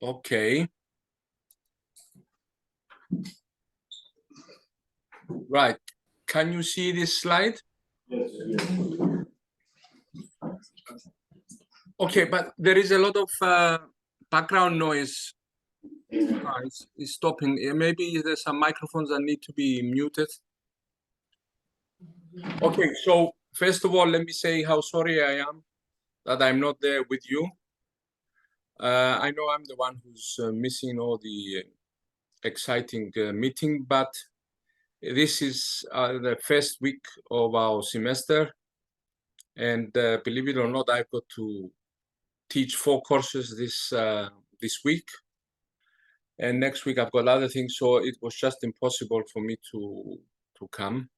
Okay. Right. Can you see this slide? Yes. Okay, but there is a lot of background noise. It's stopping. Maybe there's some microphones that need to be muted. Okay, so first of all, let me say how sorry I am that I'm not there with you. I know I'm the one who's missing all the exciting meeting, but this is the first week of our semester. And believe it or not, I've got to teach 4 courses this week. And next week I've got other things, so it was just impossible for me to come.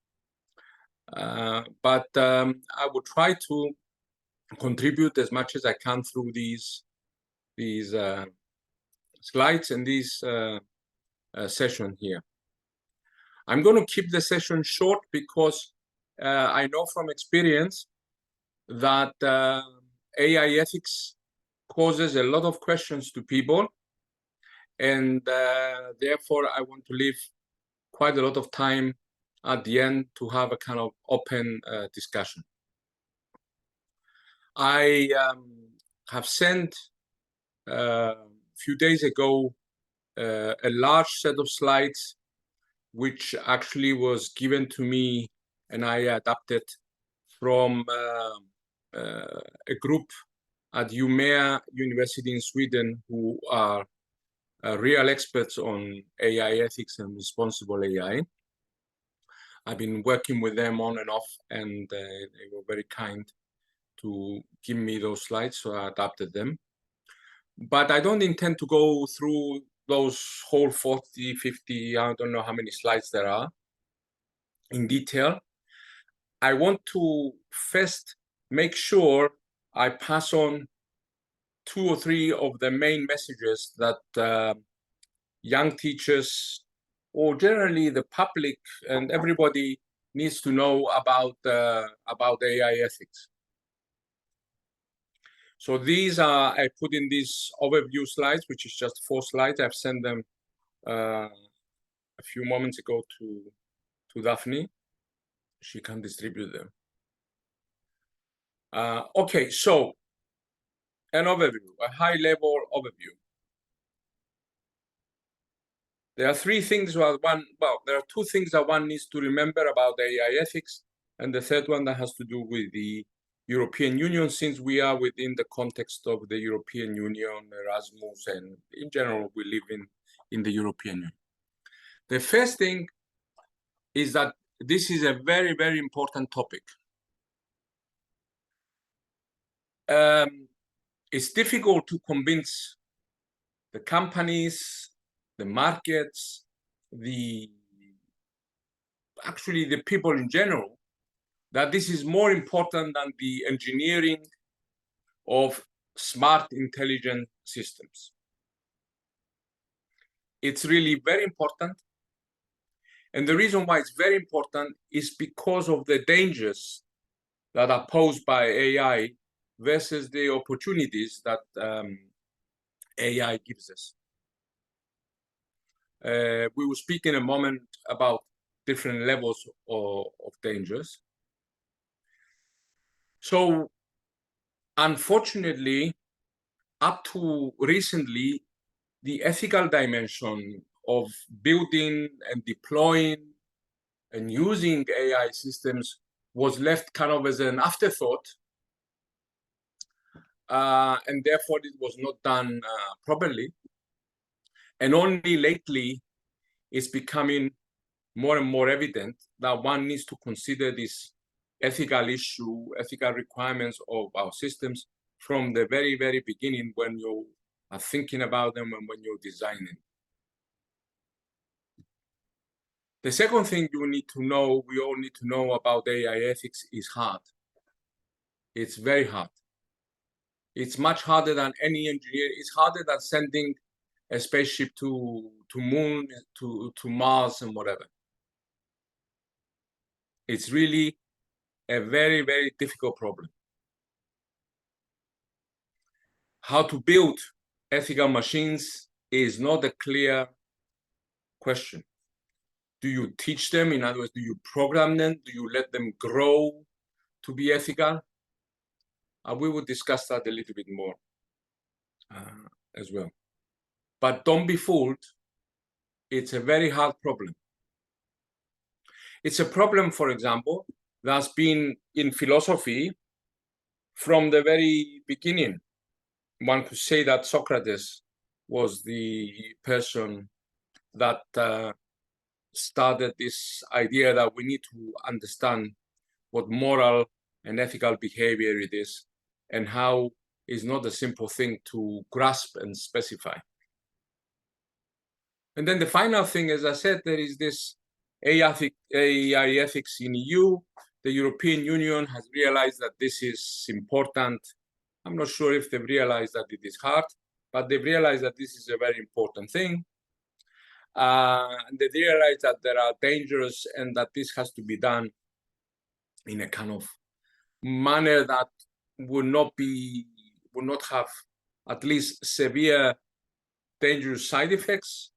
But I will try to contribute as much as I can through these slides and this session here. I'm going to keep the session short because I know from experience that AI ethics causes a lot of questions to people, and therefore I want to leave quite a lot of time at the end to have a kind of open discussion. I have sent a few days ago a large set of slides which actually was given to me and I adapted from a group at Umeå University in Sweden who are real experts on AI ethics and responsible AI. I've been working with them on and off, and they were very kind to give me those slides, so I adapted them. But I don't intend to go through those whole 40, 50, I don't know how many slides there are in detail. I want to first make sure I pass on 2 or 3 of the main messages that young teachers or generally the public and everybody needs to know about AI ethics. So these are, I put in these overview slides, which is just 4 slides. I've sent them a few moments ago to Daphne. She can distribute them. Okay, so an overview, a high-level overview. There are 3 things. There are 2 things that one needs to remember about AI ethics, and the third one that has to do with the European Union, since we are within the context of the European Union, Erasmus, and in general, we live in the European Union. The first thing is that this is a very, very important topic. It's difficult to convince the companies, the markets, actually the people in general, that this is more important than the engineering of smart, intelligent systems. It's really very important. And the reason why it's very important is because of the dangers that are posed by AI versus the opportunities that AI gives us. We will speak in a moment about different levels of dangers. So, unfortunately, up to recently, the ethical dimension of building and deploying and using AI systems was left kind of as an afterthought, and therefore it was not done properly. And only lately, it's becoming more and more evident that one needs to consider this ethical issue, ethical requirements of our systems from the very, very beginning when you are thinking about them and when you're designing. The second thing you need to know, we all need to know about AI ethics is hard. It's very hard. It's much harder than any engineer. It's harder than sending a spaceship to moon, to Mars and whatever. It's really a very, very difficult problem. How to build ethical machines is not a clear question. Do you teach them? In other words, do you program them? Do you let them grow to be ethical? We will discuss that a little bit more as well. But don't be fooled. It's a very hard problem. It's a problem, for example, that's been in philosophy from the very beginning. One could say that Socrates was the person that started this idea that we need to understand what moral and ethical behavior it is, and how it's not a simple thing to grasp and specify. And then the final thing, as I said, there is this AI ethics in EU. The European Union has realized that this is important. I'm not sure if they've realized that it is hard, but they've realized that this is a very important thing. And they realize that there are dangers and that this has to be done in a kind of manner that would not have at least severe dangerous side effects.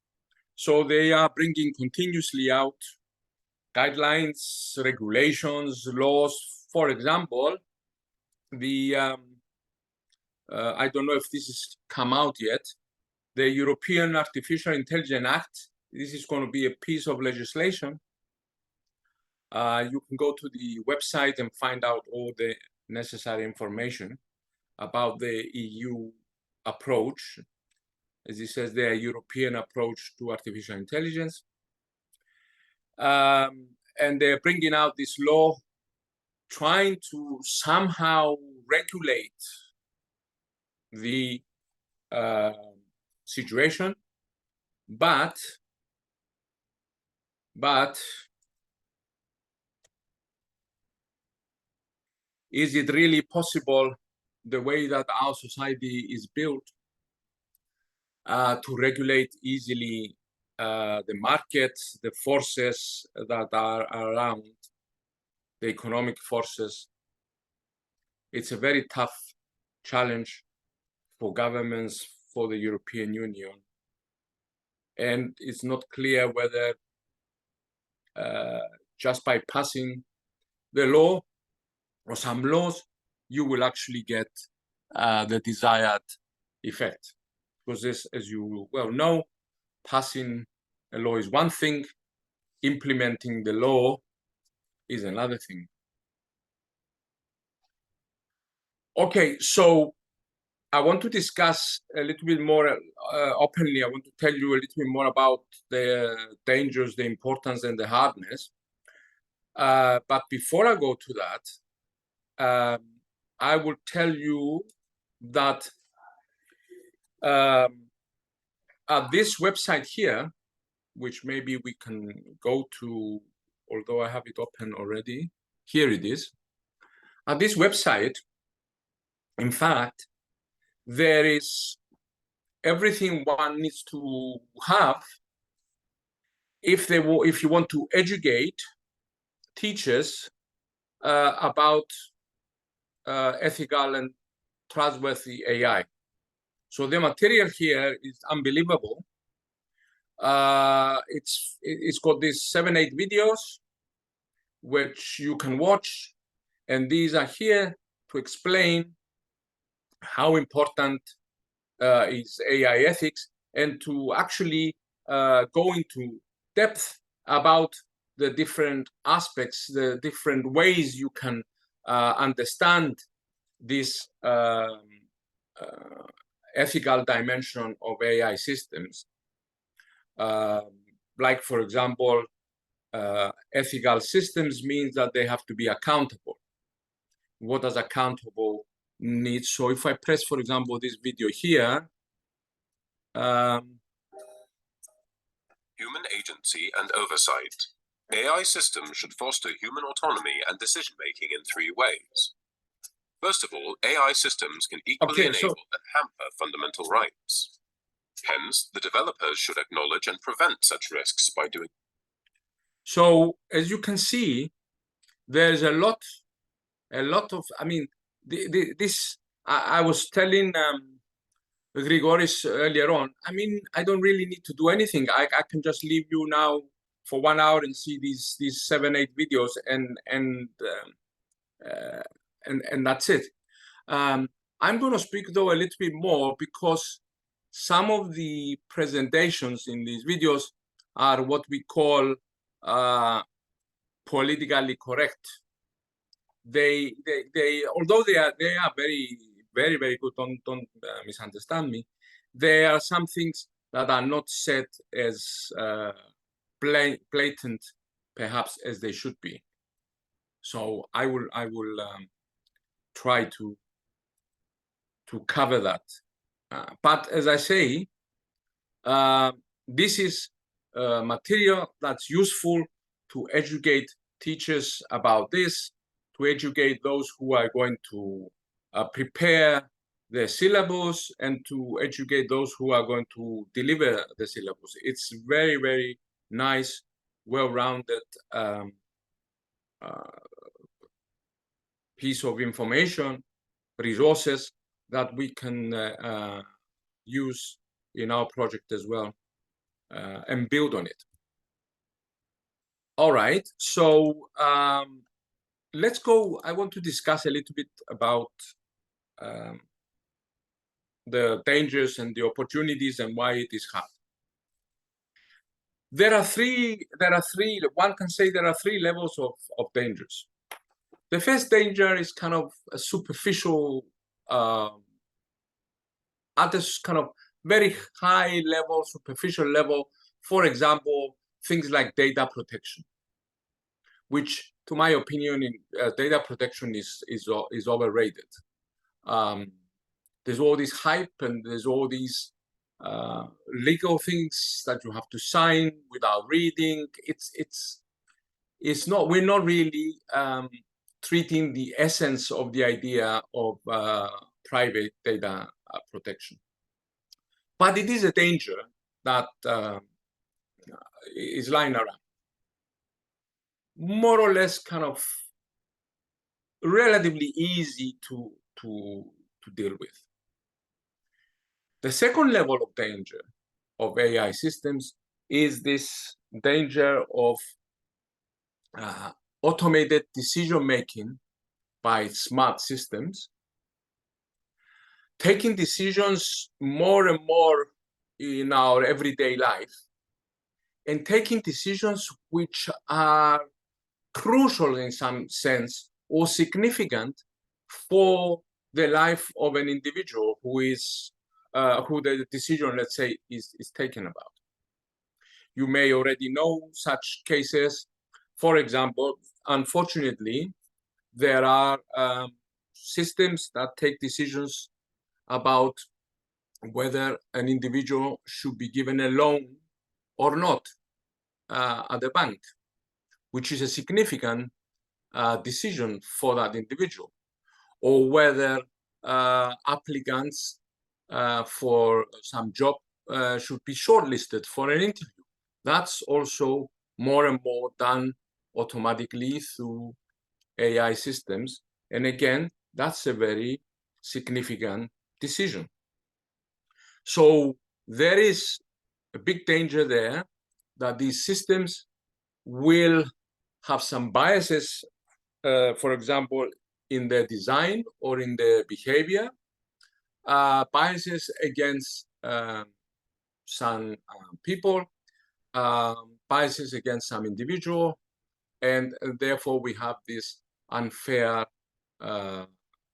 So they are bringing continuously out guidelines, regulations, laws. For example, the I don't know if this has come out yet, the European Artificial Intelligence Act. This is going to be a piece of legislation. You can go to the website and find out all the necessary information about the EU approach. As it says, the European approach to artificial intelligence. And they're bringing out this law, trying to somehow regulate the situation, but is it really possible, the way that our society is built, to regulate easily the markets, the forces that are around, the economic forces? It's a very tough challenge for governments, for the European Union. And it's not clear whether just by passing the law or some laws, you will actually get the desired effect. Because this, as you well know, passing a law is one thing, implementing the law is another thing. Okay, so I want to discuss a little bit more openly. I want to tell you a little bit more about the dangers, the importance, and the hardness. But before I go to that, I will tell you that at this website here, which maybe we can go to, although I have it open already, here it is. At this website, in fact, there is everything one needs to have if you want to educate teachers about ethical and trustworthy AI. So the material here is unbelievable. It's got these 7-8 videos which you can watch, and these are here to explain how important is AI ethics, and to actually go into depth about the different aspects, the different ways you can understand this ethical dimension of AI systems. Like, for example, ethical systems means that they have to be accountable. What does accountable need? So if I press, for example, this video here, human agency and oversight. AI systems should foster human autonomy and decision-making in 3 ways. First of all, AI systems can equally enable and hamper fundamental rights. Hence, the developers should acknowledge and prevent such risks by doing. So, as you can see, there's a lot of, I mean, this, I was telling Grigoris earlier on, I mean, I don't really need to do anything. I can just leave you now for 1 hour and see these 7-8 videos, and that's it. I'm going to speak though a little bit more because some of the presentations in these videos are what we call politically correct. They although they are very good, don't misunderstand me, there are some things that are not said as blatant perhaps as they should be. So I will try to cover that. But as I say, this is material that's useful to educate teachers about this, to educate those who are going to prepare the syllabus, and to educate those who are going to deliver the syllabus. It's very nice, well-rounded piece of information, resources that we can use in our project as well, and build on it. All right, so let's go. I want to discuss a little bit about the dangers and the opportunities and why it is hard. There are three, one can say there are three levels of dangers. The first danger is kind of a superficial, at this kind of very high level, superficial level. For example, things like data protection, which, to my opinion, data protection is overrated. There's all this hype and there's all these legal things that you have to sign without reading. It's not. We're not really treating the essence of the idea of private data protection. But it is a danger that is lying around, more or less kind of relatively easy to deal with. The second level of danger of AI systems is this danger of automated decision-making by smart systems, taking decisions more and more in our everyday life, and taking decisions which are crucial in some sense or significant for the life of an individual who the decision, let's say, is taken about. You may already know such cases. For example, unfortunately, there are systems that take decisions about whether an individual should be given a loan or not at the bank, which is a significant decision for that individual, or whether applicants for some job should be shortlisted for an interview. That's also more and more done automatically through AI systems. And again, that's a very significant decision. So there is a big danger there that these systems will have some biases, for example, in their design or in their behavior, biases against some people, biases against some individual, and therefore we have this unfair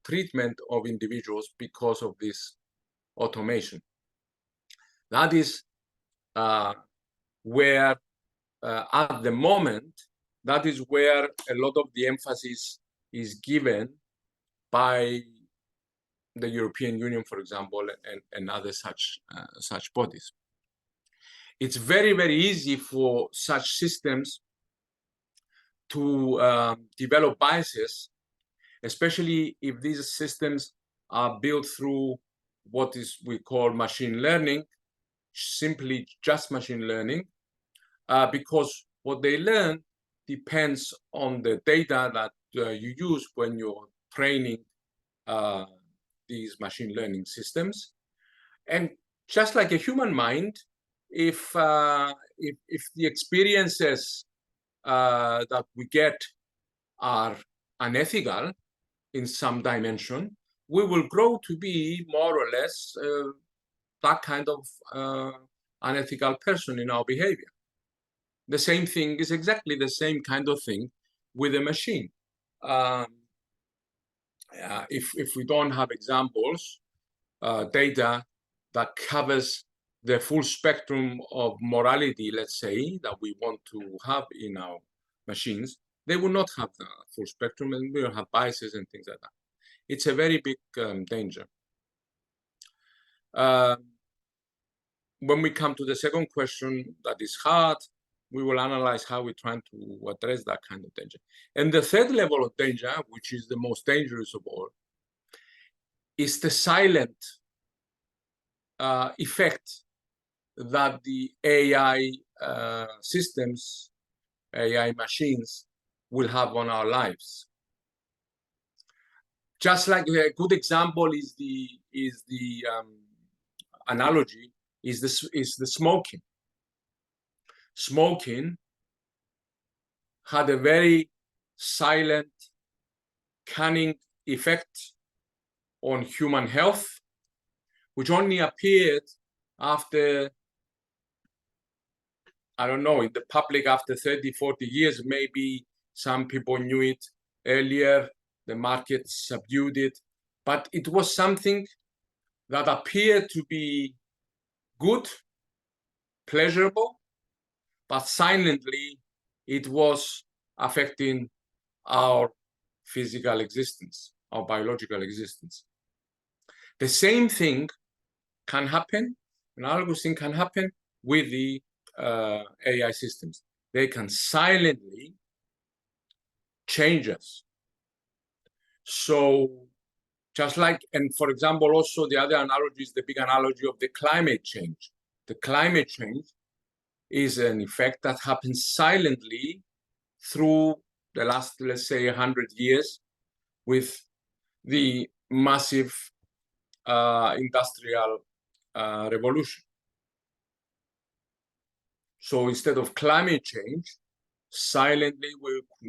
treatment of individuals because of this automation. That is where, at the moment, that is where a lot of the emphasis is given by the European Union, for example, and other such bodies. It's very easy for such systems to develop biases, especially if these systems are built through what we call machine learning, simply just machine learning, because what they learn depends on the data that you use when you're training these machine learning systems. And just like a human mind, if the experiences that we get are unethical in some dimension, we will grow to be more or less that kind of unethical person in our behavior. The same thing is exactly the same kind of thing with a machine. If we don't have examples, data that covers the full spectrum of morality, let's say, that we want to have in our machines, they will not have the full spectrum, and we will have biases and things like that. It's a very big danger. When we come to the second question that is hard, we will analyze how we're trying to address that kind of danger. And the third level of danger, which is the most dangerous of all, is the silent effect that the AI systems, AI machines, will have on our lives. Just like a good example is the analogy is the smoking. Smoking had a very silent, cunning effect on human health, which only appeared after, I don't know, in the public after 30, 40 years. Maybe some people knew it earlier, the market subdued it, but it was something that appeared to be good, pleasurable, but silently it was affecting our physical existence, our biological existence. The same thing can happen, analogous thing can happen with the AI systems. They can silently change us. So just like, and for example, also the other analogy is the big analogy of the climate change. The climate change is an effect that happens silently through the last, let's say, 100 years with the massive industrial revolution. So instead of climate change, silently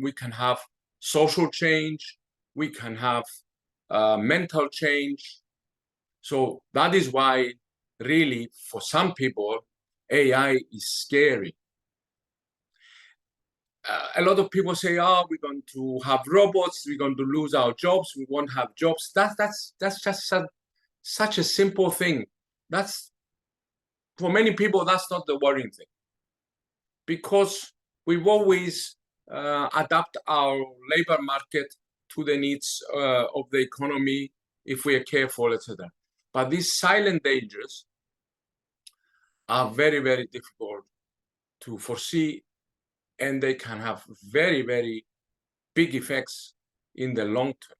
we can have social change, we can have mental change. So that is why, really, for some people, AI is scary. A lot of people say, "Oh, we're going to have robots. We're going to lose our jobs. We won't have jobs." That's just such a simple thing. That's, for many people, that's not the worrying thing, because we've always adapt our labor market to the needs of the economy if we are careful, etc. But these silent dangers are very, very difficult to foresee, and they can have very, very big effects in the long term.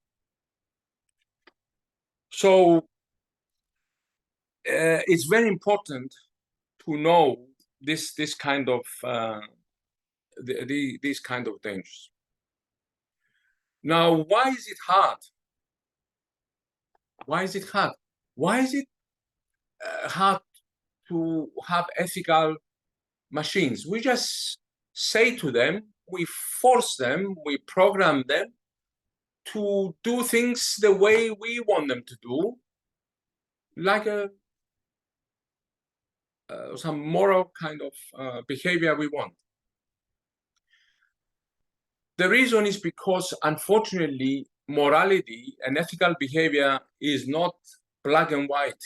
So it's very important to know this kind of these kind of dangers. Now, why is it hard? Why is it hard? Why is it hard to have ethical machines? We just say to them, we force them, we program them to do things the way we want them to do, like some moral kind of behavior we want. The reason is because, unfortunately, morality and ethical behavior is not black and white.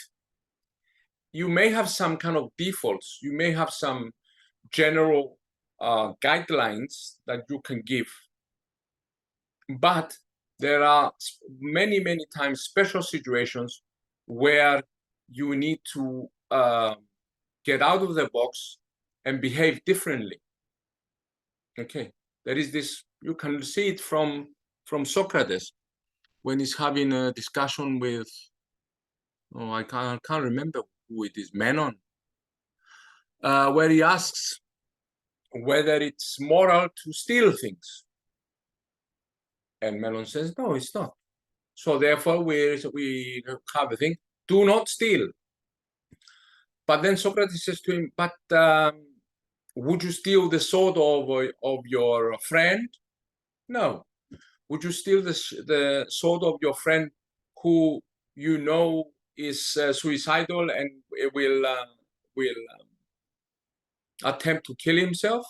You may have some kind of defaults. You may have some general guidelines that you can give. But there are many, many times special situations where you need to get out of the box and behave differently. Okay, there is this, you can see it from Socrates when he's having a discussion with, oh, I can't remember who it is, Menon, where he asks whether it's moral to steal things. And Menon says, no, it's not. So therefore, we have a thing, do not steal. But then Socrates says to him, but would you steal the sword of your friend? No. Would you steal the sword of your friend who you know is suicidal and will attempt to kill himself?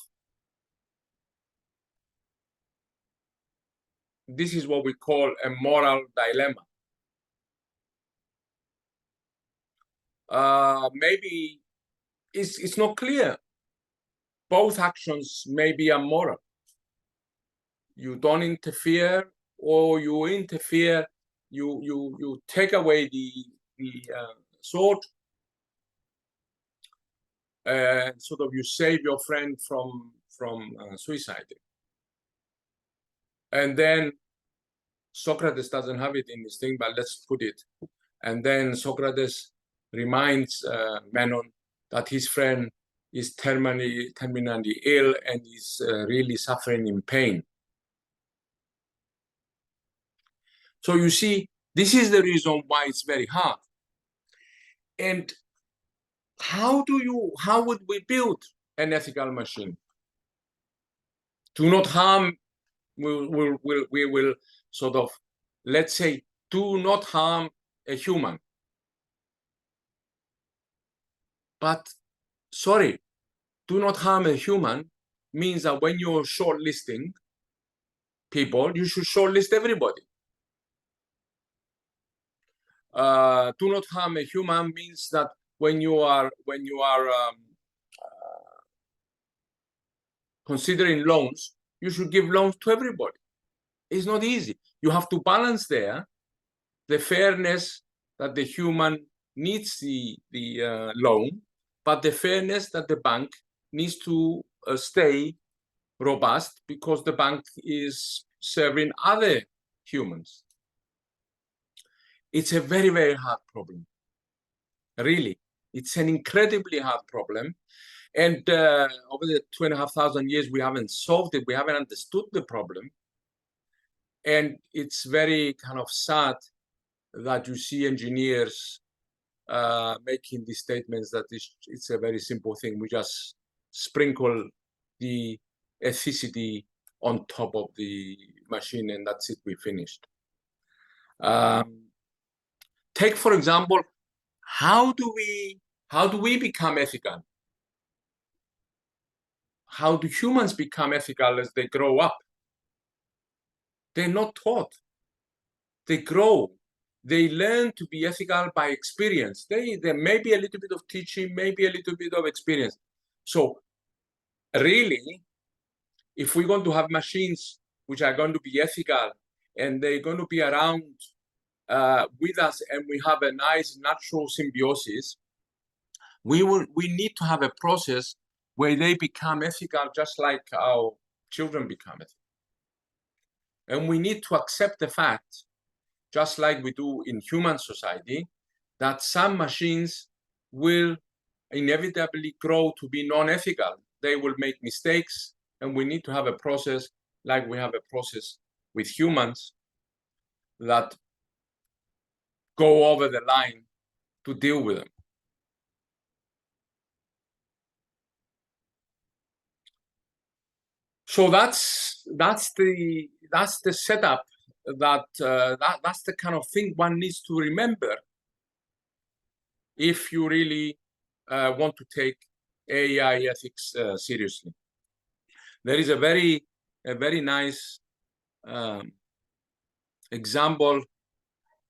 This is what we call a moral dilemma. Maybe it's not clear. Both actions may be immoral. You don't interfere, or you interfere. You take away the sword, and sort of you save your friend from suicide. And then Socrates doesn't have it in his thing, but let's put it. And then Socrates reminds Menon that his friend is terminally ill and is really suffering in pain. So you see, this is the reason why it's very hard. And how would we build an ethical machine? Do not harm, we will sort of, let's say, do not harm a human. But sorry, do not harm a human means that when you're shortlisting people, you should shortlist everybody. Do not harm a human means that when you are considering loans, you should give loans to everybody. It's not easy. You have to balance there the fairness that the human needs the loan, but the fairness that the bank needs to stay robust because the bank is serving other humans. It's a very, very hard problem. Really, it's an incredibly hard problem. And over the 2,500 years, we haven't solved it. We haven't understood the problem. And it's very kind of sad that you see engineers making these statements that it's a very simple thing. We just sprinkle the ethicity on top of the machine and that's it, we finished. Take, for example, how do we become ethical? How do humans become ethical as they grow up? They're not taught. They grow. They learn to be ethical by experience. There may be a little bit of teaching, maybe a little bit of experience. So really, if we're going to have machines which are going to be ethical and they're going to be around with us and we have a nice natural symbiosis, we need to have a process where they become ethical just like our children become ethical. And we need to accept the fact, just like we do in human society, that some machines will inevitably grow to be non-ethical. They will make mistakes, and we need to have a process like we have a process with humans that go over the line to deal with them. So that's the setup. That's the kind of thing one needs to remember if you really want to take AI ethics seriously. There is a very nice example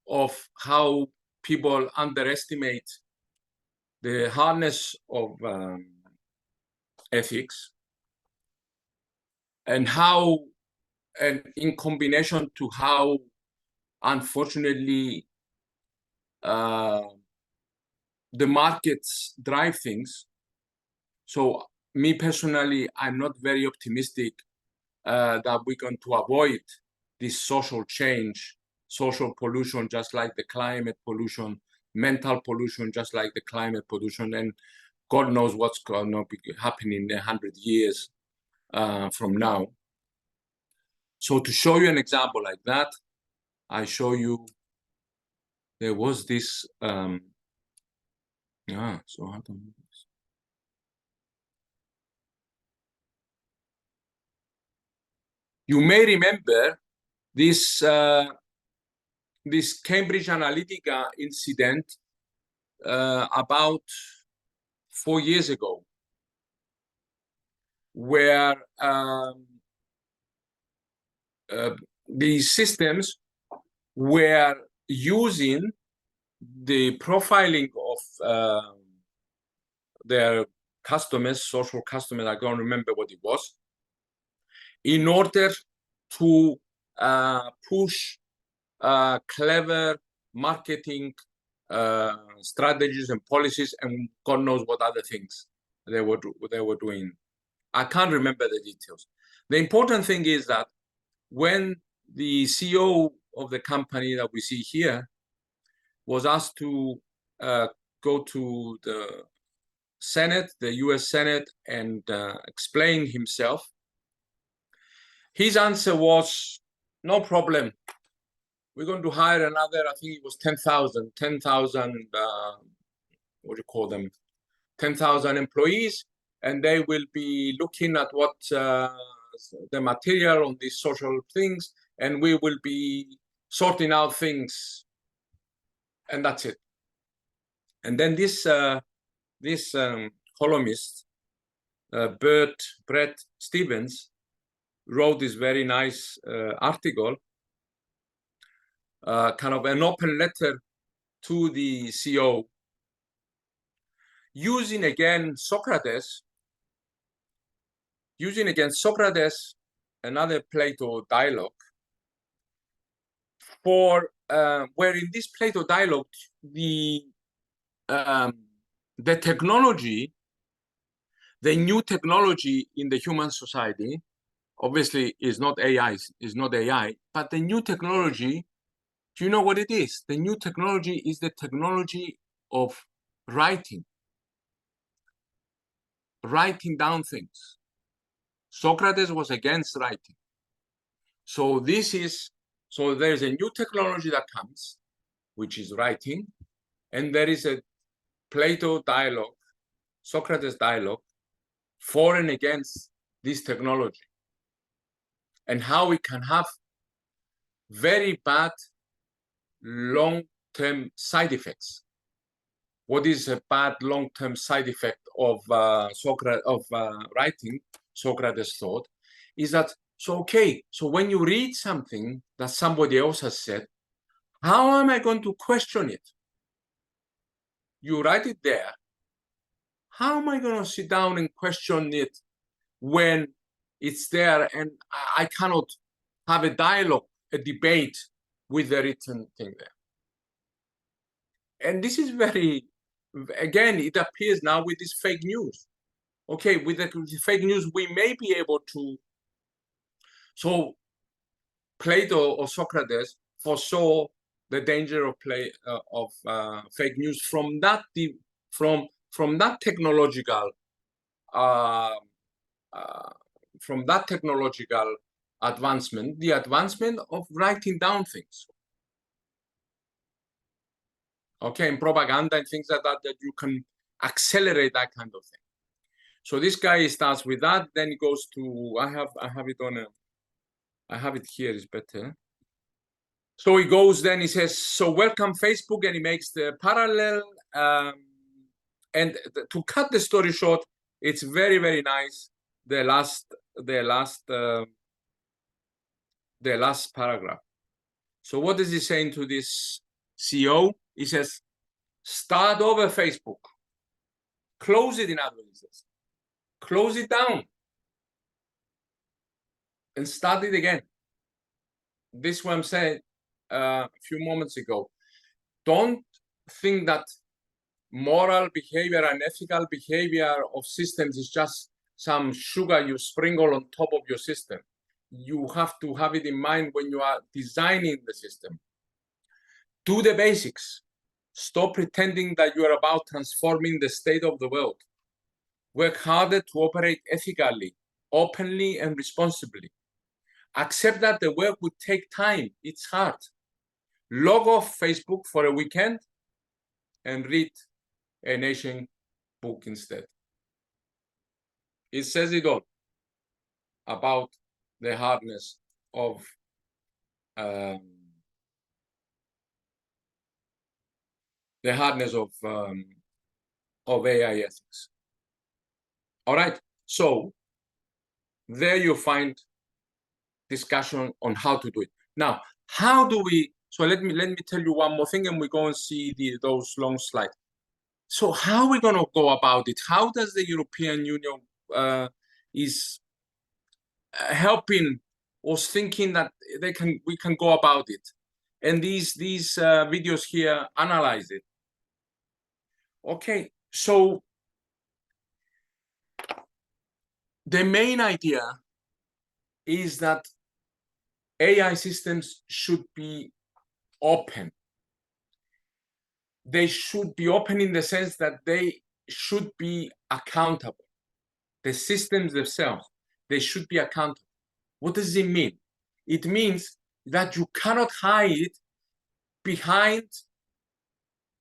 of how people underestimate the hardness of ethics, and how, and in combination to how, unfortunately, the markets drive things. So me personally, I'm not very optimistic that we're going to avoid this social change, social pollution, just like the climate pollution, mental pollution, just like the climate pollution, and God knows what's going to be happening in 100 years from now. So to show you an example like that, I show you, there was this Ah, so how to you may remember this this Cambridge Analytica incident about 4 years ago, where these systems were using the profiling of their customers, social customers, I don't remember what it was, in order to push clever marketing strategies and policies, and God knows what other things they were doing. I can't remember the details. The important thing is that when the CEO of the company that we see here was asked to go to the Senate, the US Senate, and explain himself, his answer was, no problem. We're going to hire another, I think it was 10,000, what do you call them? 10,000 employees, and they will be looking at what the material on these social things, and we will be sorting out things, and that's it. And then this columnist, Brett Stevens, wrote this very nice article, kind of an open letter to the CEO, using again Socrates, another Plato dialogue, for where in this Plato dialogue, the technology, the new technology in the human society, obviously is not AI, but the new technology, do you know what it is? The new technology is the technology of writing down things. Socrates was against writing. So there's a new technology that comes, which is writing, and there is a Plato dialogue, Socrates dialogue, for and against this technology, and how it can have very bad long-term side effects. What is a bad long-term side effect of writing? Socrates thought is that, so when you read something that somebody else has said, how am I going to question it? You write it there. How am I going to sit down and question it when it's there and I cannot have a dialogue, a debate with the written thing there? And this is very, again, it appears now with this fake news. Okay, with the fake news, we may be able to. So Plato or Socrates foresaw the danger of fake news from that technological advancement, the advancement of writing down things. Okay, and propaganda and things like that, that you can accelerate that kind of thing. So this guy starts with that, then he goes to, I have it here, it's better. So he goes, then he says, so welcome Facebook, and he makes the parallel. And to cut the story short, it's very, very nice. The last paragraph. So what is he saying to this CEO? He says, start over Facebook. Close it, in other words. Close it down. And start it again. This is what I'm saying a few moments ago. Don't think that moral behavior and ethical behavior of systems is just some sugar you sprinkle on top of your system. You have to have it in mind when you are designing the system. Do the basics. Stop pretending that you are about transforming the state of the world. Work harder to operate ethically, openly, and responsibly. Accept that the work would take time. It's hard. Log off Facebook for a weekend and read an ancient book instead. It says it all about the hardness of AI ethics. All right, so there you find discussion on how to do it. Now, how do we? So let me tell you one more thing, and we go and see those long slides. So how are we going to go about it? How does the European Union is helping us thinking that we can go about it? And these videos here analyze it. Okay, so the main idea is that AI systems should be open. They should be open in the sense that they should be accountable. The systems themselves, they should be accountable. What does it mean? It means that you cannot hide behind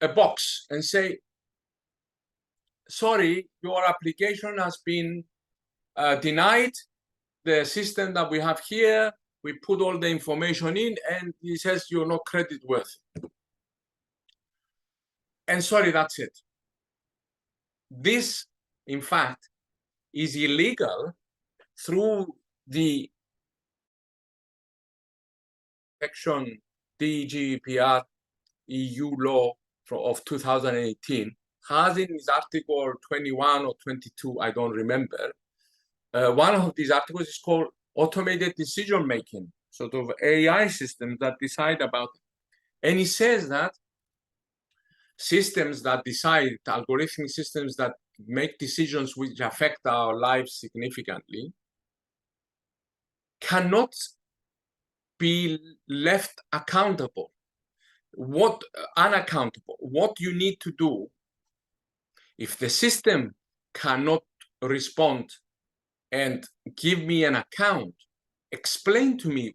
a box and say, sorry, your application has been denied. The system that we have here, we put all the information in and it says you're not credit worthy. And sorry, that's it. This, in fact, is illegal through the section DGPR EU law of 2018, has in its article 21 or 22, I don't remember, one of these articles is called automated decision making, sort of AI systems that decide about it. And it says that systems that decide, algorithmic systems that make decisions which affect our lives significantly, cannot be left accountable. Unaccountable. What you need to do, if the system cannot respond and give me an account, explain to me.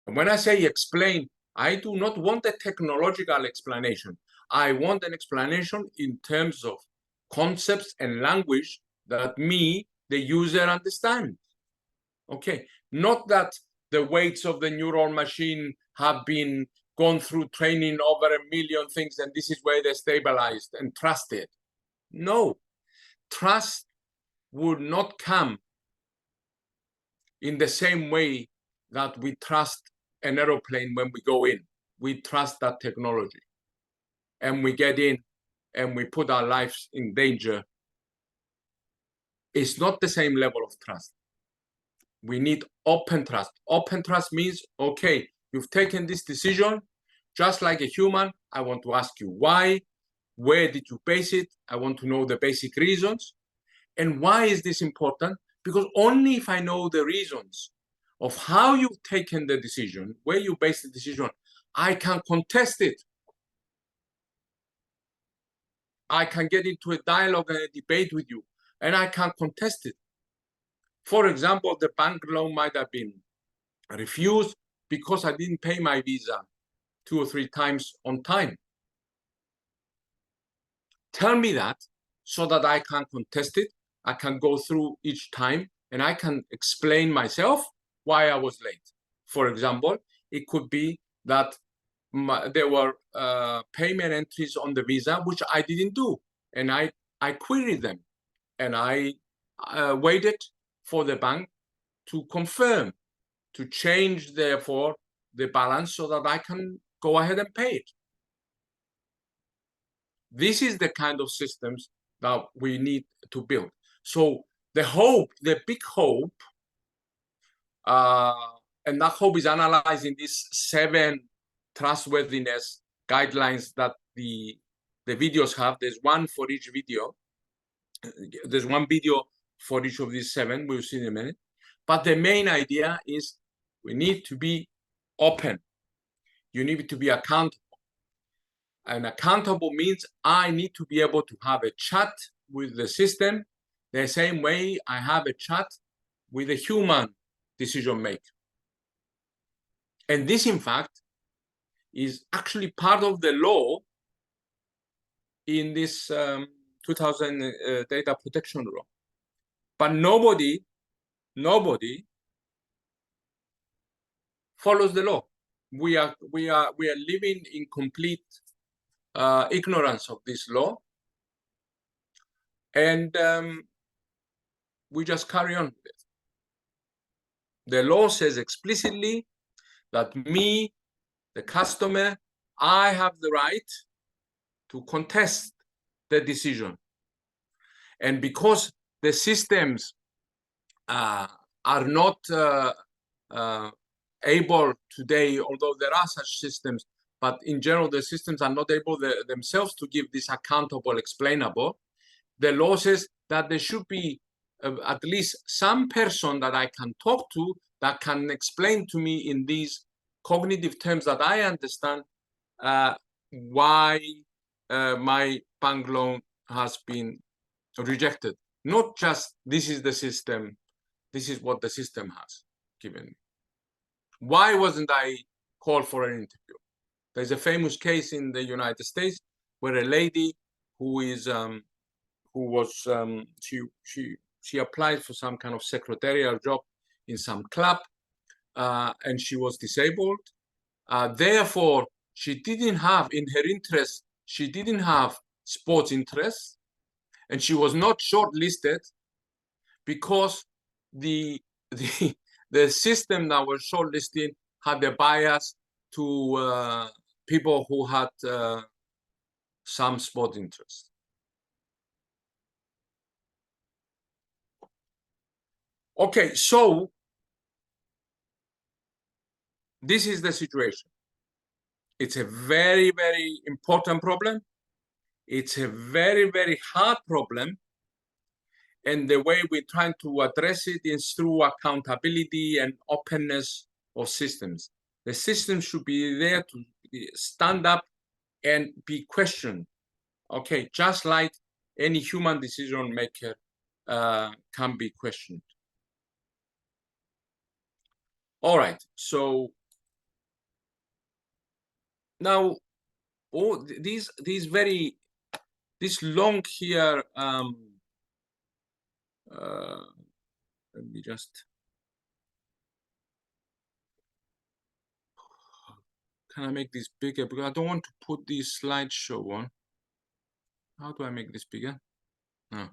And when I say explain, I do not want a technological explanation. I want an explanation in terms of concepts and language that me, the user, understand. Okay, not that the weights of the neural machine have been gone through training over 1 million things and this is where they're stabilized and trusted. No, trust would not come in the same way that we trust an aeroplane when we go in. We trust that technology and we get in and we put our lives in danger. It's not the same level of trust. We need open trust. Open trust means, okay, you've taken this decision, just like a human, I want to ask you why, where did you base it? I want to know the basic reasons. And why is this important? Because only if I know the reasons of how you've taken the decision, where you base the decision, I can contest it. I can get into a dialogue and a debate with you, and I can contest it. For example, the bank loan might have been refused because I didn't pay my visa 2 or 3 times on time. Tell me that so that I can contest it. I can go through each time and I can explain myself why I was late. For example, it could be that there were payment entries on the visa which I didn't do, and I queried them, and I waited for the bank to confirm, to change therefore the balance so that I can go ahead and pay it. This is the kind of systems that we need to build. So the hope, the big hope, and that hope is analyzed in these 7 trustworthiness guidelines that the videos have. There's one for each video. There's one video for each of these 7. We'll see in a minute. But the main idea is we need to be open. You need to be accountable. And accountable means I need to be able to have a chat with the system the same way I have a chat with a human decision maker. And this, in fact, is actually part of the law in this 2000 data protection law. But nobody follows the law. We are living in complete ignorance of this law, and we just carry on with it. The law says explicitly that me, the customer, I have the right to contest the decision. And because the systems are not able today, although there are such systems, but in general, the systems are not able themselves to give this accountable, explainable. The law says that there should be at least some person that I can talk to that can explain to me in these cognitive terms that I understand why my bank loan has been rejected. Not just this is the system, this is what the system has given me. Why wasn't I called for an interview? There's a famous case in the United States where a lady who is she applied for some kind of secretarial job in some club, and she was disabled. Therefore, she didn't have in her interest, she didn't have sports interests, and she was not shortlisted because the system that was shortlisting had a bias to people who had some sport interest. Okay, so this is the situation. It's a very, very important problem. It's a very, very hard problem. And the way we're trying to address it is through accountability and openness of systems. The system should be there to stand up and be questioned. Okay, just like any human decision maker can be questioned. All right, so now all these this long here, let me just, can I make this bigger? Because I don't want to put this slideshow on. How do I make this bigger? No.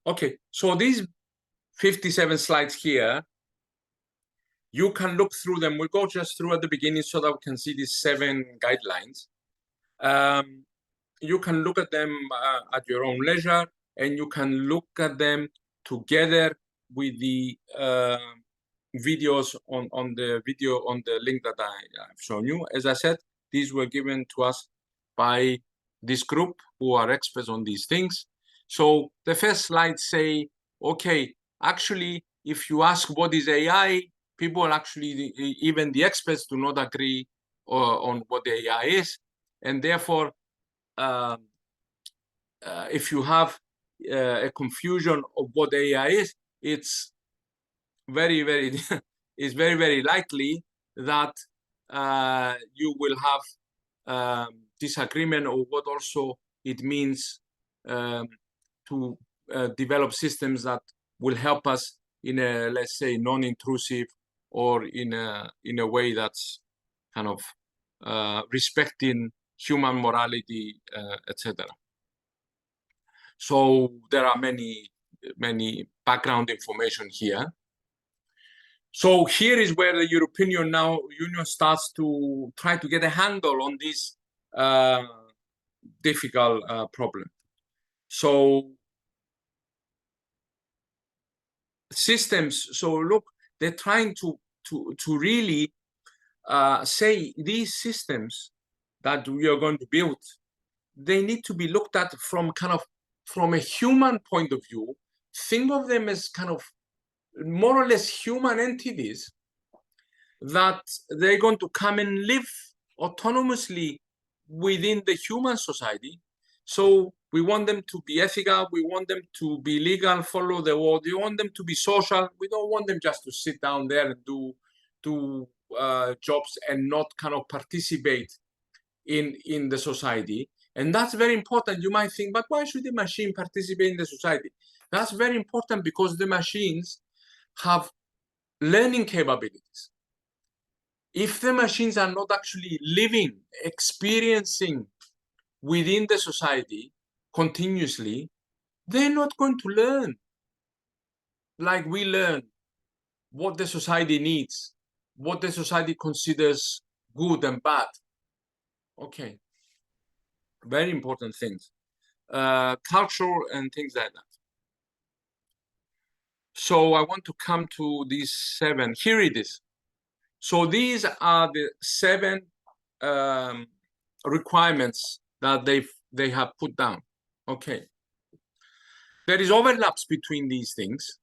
Okay, so these 57 slides here, you can look through them. We'll go just through at the beginning so that we can see these 7 guidelines. You can look at them at your own leisure, and you can look at them together with the videos on the link that I've shown you. As I said, these were given to us by this group who are experts on these things. So the first slide say, okay, actually, if you ask what is AI, people actually, even the experts, do not agree on what the AI is. And therefore, if you have a confusion of what AI is, it's very, very likely that you will have disagreement of what also it means to develop systems that will help us in a, let's say, non-intrusive or in a way that's kind of respecting human morality, etc. So there are many background information here. So here is where the European Union starts to try to get a handle on this difficult problem. So systems, so look, they're trying to really say these systems that we are going to build, they need to be looked at from a human point of view. Think of them as kind of more or less human entities that they're going to come and live autonomously within the human society. So we want them to be ethical, we want them to be legal, follow the law, we want them to be social. We don't want them just to sit down there and do jobs and not kind of participate in the society. And that's very important. You might think, but why should the machine participate in the society? That's very important because the machines have learning capabilities. If the machines are not actually living, experiencing within the society continuously, they're not going to learn like we learn what the society needs, what the society considers good and bad. Okay, very important things. Culture and things like that. So I want to come to these 7. Here it is. So these are the 7 requirements that they have put down. Okay. There is overlaps between these things.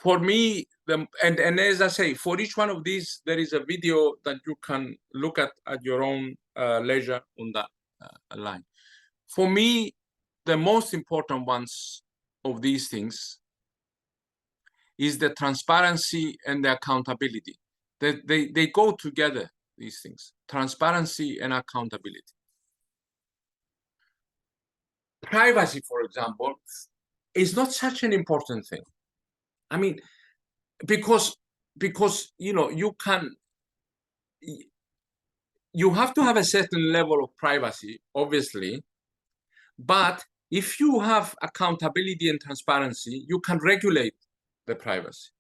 For me, and as I say, for each one of these, there is a video that you can look at your own leisure on that line. For me, the most important ones of these things is the transparency and the accountability. They go together, these things, transparency and accountability. Privacy, for example, is not such an important thing. I mean, because you know, you have to have a certain level of privacy, obviously, but if you have accountability and transparency, you can regulate the privacy.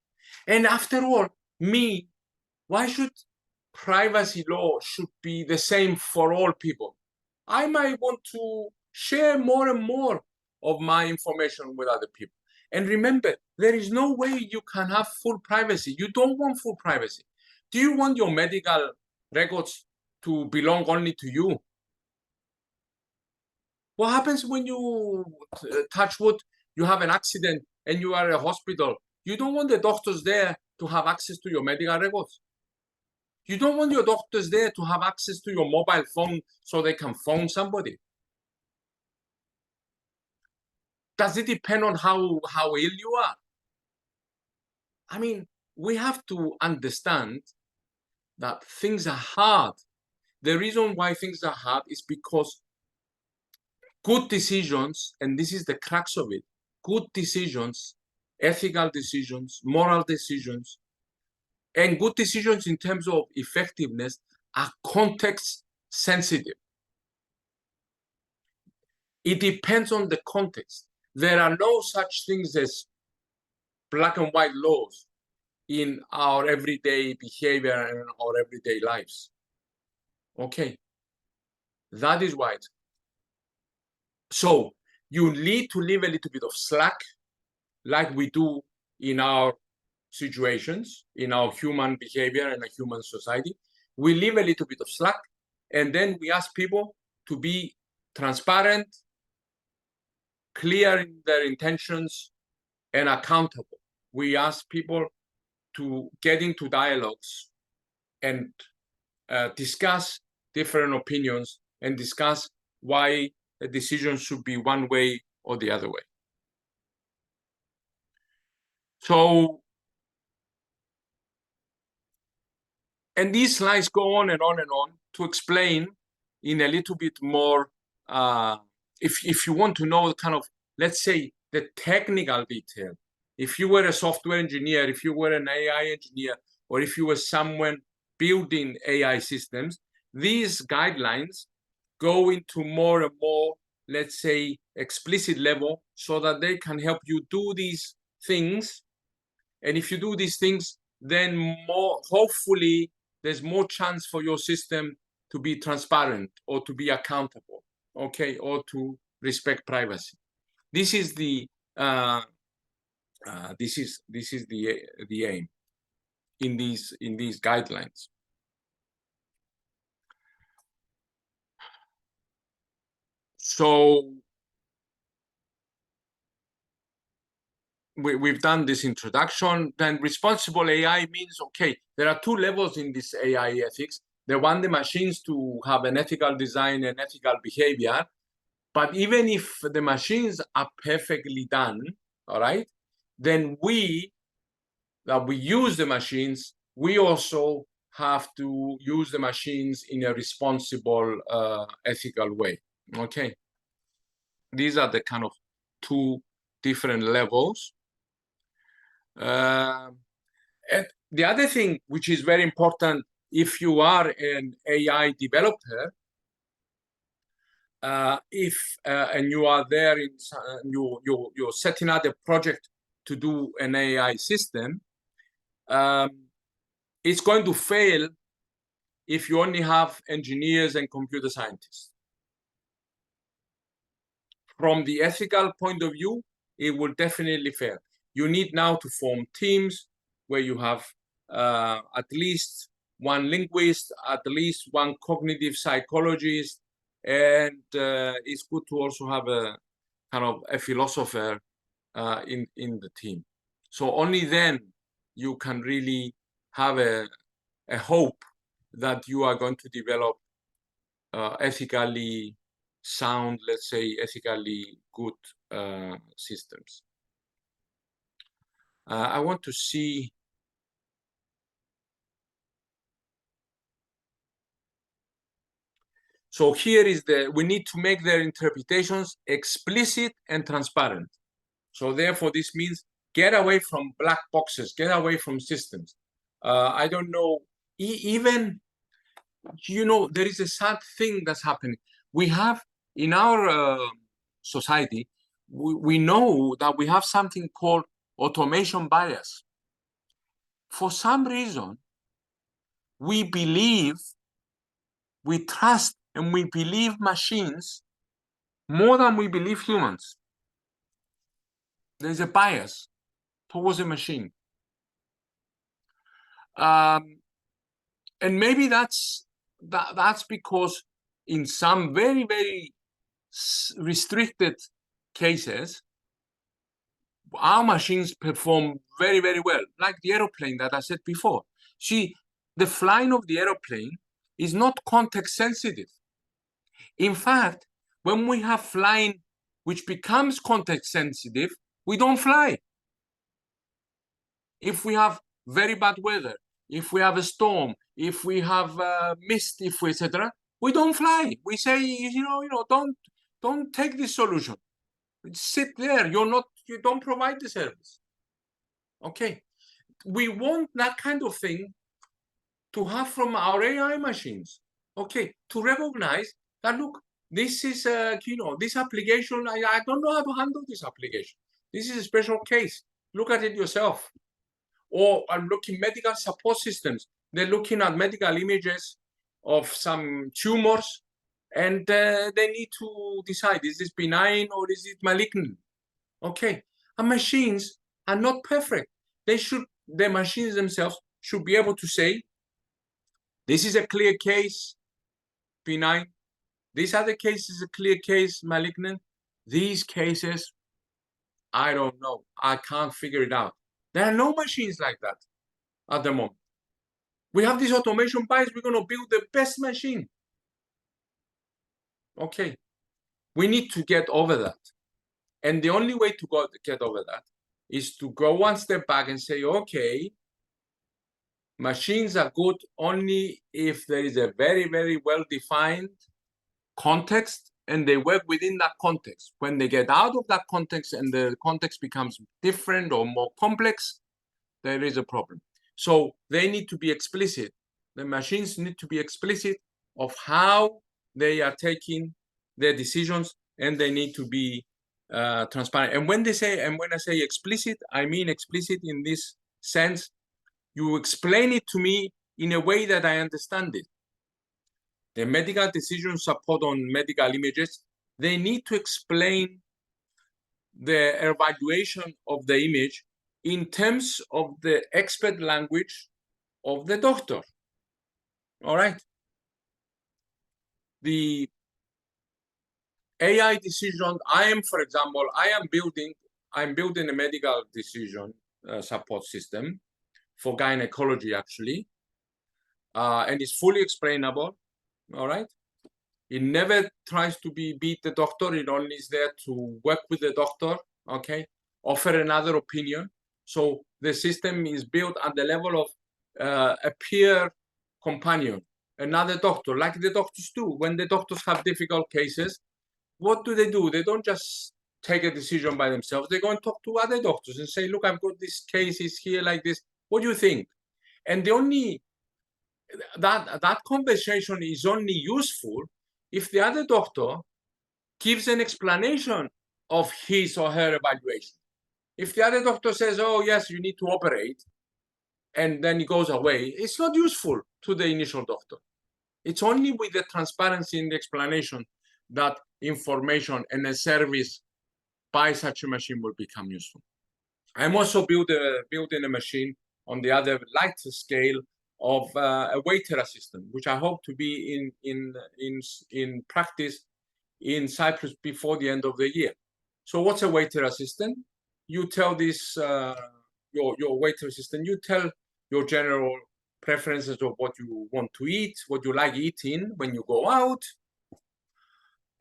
And after all, why should privacy law should be the same for all people? I might want to share more and more of my information with other people. And remember, there is no way you can have full privacy. You don't want full privacy. Do you want your medical records to belong only to you? What happens when you, touch wood, you have an accident and you are at a hospital? You don't want the doctors there to have access to your medical records. You don't want your doctors there to have access to your mobile phone so they can phone somebody. Does it depend on how ill you are? I mean, we have to understand that things are hard. The reason why things are hard is because good decisions, and this is the crux of it, good decisions, ethical decisions, moral decisions, and good decisions in terms of effectiveness are context sensitive. It depends on the context. There are no such things as black and white laws in our everyday behavior and our everyday lives. Okay, that is why. So you need to leave a little bit of slack, like we do in our situations, in our human behavior and a human society. We leave a little bit of slack, and then we ask people to be transparent, clear in their intentions, and accountable. We ask people to get into dialogues and discuss different opinions and discuss why a decision should be one way or the other way. So, and these slides go on and on and on to explain in a little bit more, if you want to know kind of, let's say, the technical detail. If you were a software engineer, if you were an AI engineer, or if you were someone building AI systems, these guidelines go into more and more, let's say, explicit level so that they can help you do these things. And if you do these things, then more, hopefully, there's more chance for your system to be transparent or to be accountable, okay, or to respect privacy. This is the the aim in these guidelines. So we've done this introduction. Then responsible AI means, okay, there are 2 levels in this AI ethics. They want the machines to have an ethical design and ethical behavior. But even if the machines are perfectly done, all right, then we use the machines, we also have to use the machines in a responsible, ethical way. Okay. These are the kind of two different levels. And the other thing which is very important, if you are an AI developer, and you are there in you're setting out a project to do an AI system, it's going to fail if you only have engineers and computer scientists. From the ethical point of view, it will definitely fail. You need now to form teams where you have at least one linguist, at least one cognitive psychologist, and it's good to also have a kind of a philosopher in the team. So only then you can really have a hope that you are going to develop ethically sound, let's say, ethically good systems. I want to see. So here is we need to make their interpretations explicit and transparent. So therefore, this means get away from black boxes, get away from systems. I don't know, even, there is a sad thing that's happening. We have in our society, we know that we have something called automation bias. For some reason, we trust and we believe machines more than we believe humans. There's a bias towards a machine. And maybe that's because in some very, very restricted cases, our machines perform very, very well, like the aeroplane that I said before. See, the flying of the aeroplane is not context sensitive. In fact, when we have flying which becomes context sensitive, we don't fly. If we have very bad weather, if we have a storm, if we have mist, etc., we don't fly. We say, don't take this solution. Sit there. You don't provide the service. Okay. We want that kind of thing to have from our AI machines. Okay. To recognize that, look, this is this application. I don't know how to handle this application. This is a special case. Look at it yourself. Or I'm looking medical support systems. They're looking at medical images of some tumors, and they need to decide, is this benign or is it malignant? Okay, and machines are not perfect. The machines themselves should be able to say, this is a clear case, benign. These other cases, a clear case, malignant. These cases, I don't know. I can't figure it out. There are no machines like that at the moment. We have this automation bias. We're going to build the best machine. Okay. We need to get over that. And the only way to get over that is to go one step back and say, okay, machines are good only if there is a very, very well-defined context and they work within that context. When they get out of that context and the context becomes different or more complex, there is a problem. So they need to be explicit. The machines need to be explicit of how they are taking their decisions, and they need to be transparent. And when I say explicit, I mean explicit in this sense. You explain it to me in a way that I understand it. The medical decision support on medical images, they need to explain the evaluation of the image in terms of the expert language of the doctor. All right. The AI decision, for example, I'm building a medical decision support system for gynecology, actually. And it's fully explainable. All right. It never tries to beat the doctor. It only is there to work with the doctor. Okay. Offer another opinion. So the system is built at the level of a peer companion, another doctor, like the doctors do. When the doctors have difficult cases, what do? They don't just take a decision by themselves. They go and talk to other doctors and say, look, I've got this case, it's here like this. What do you think? And the only that conversation is only useful if the other doctor gives an explanation of his or her evaluation. If the other doctor says, oh, yes, you need to operate, and then he goes away, it's not useful to the initial doctor. It's only with the transparency in the explanation that information and a service by such a machine will become useful. I'm also building a machine on the other lighter scale of a waiter assistant, which I hope to be in practice in Cyprus before the end of the year. So what's a waiter assistant? You tell this your waiter assistant, you tell your general preferences of what you want to eat, what you like eating when you go out.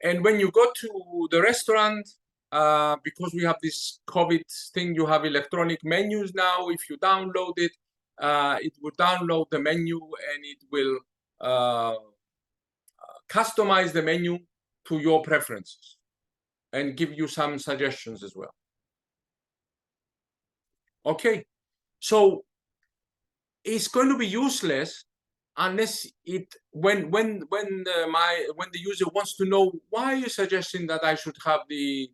And when you go to the restaurant, because we have this COVID thing, you have electronic menus now. If you download it, it will download the menu and it will customize the menu to your preferences and give you some suggestions as well. Okay, so it's going to be useless unless when the user wants to know why you're suggesting that I should have the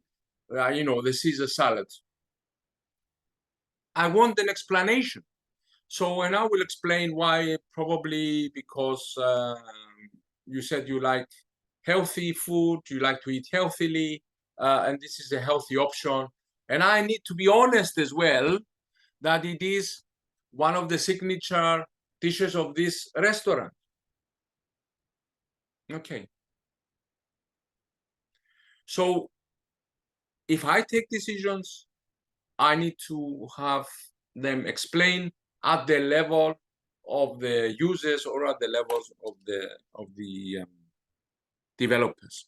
the Caesar salad. I want an explanation. So, and I will explain why, probably because you said you like healthy food, you like to eat healthily, and this is a healthy option. And I need to be honest as well that it is one of the signature dishes of this restaurant. Okay. So if I take decisions, I need to have them explain at the level of the users or at the levels of the developers.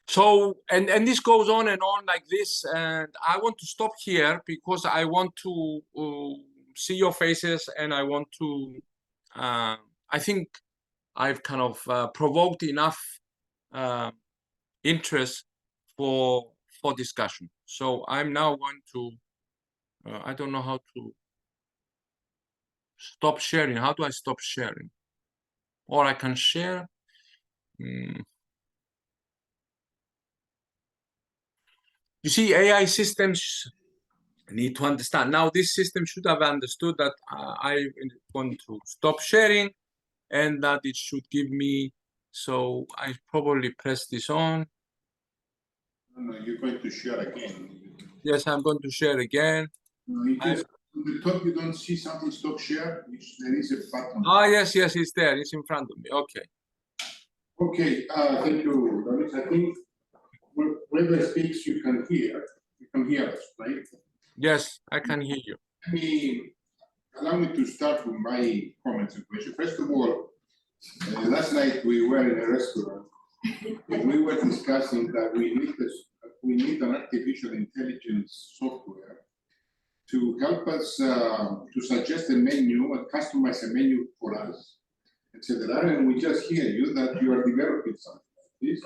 So, and this goes on and on like this, and I want to stop here because I want to see your faces, and I want to, I think I've kind of provoked enough interest for discussion. So I'm now going to, I don't know how to stop sharing. How do I stop sharing? Or I can share. You see, AI systems need to understand. Now, this system should have understood that I want to stop sharing and that it should give me, so I probably press this on. No, you're going to share again. Yes, I'm going to share again. No, it is, on the top you don't see something stop share, which there is a button. Ah, yes, it's there. It's in front of me. Okay. Okay, thank you, Doris. I think whoever speaks, you can hear us, right? Yes, I can hear you. Allow me to start with my comments and questions. First of all, last night we were in a restaurant and we were discussing that we need an artificial intelligence software to help us to suggest a menu and customize a menu for us, etc. And we just hear you that you are developing something like this.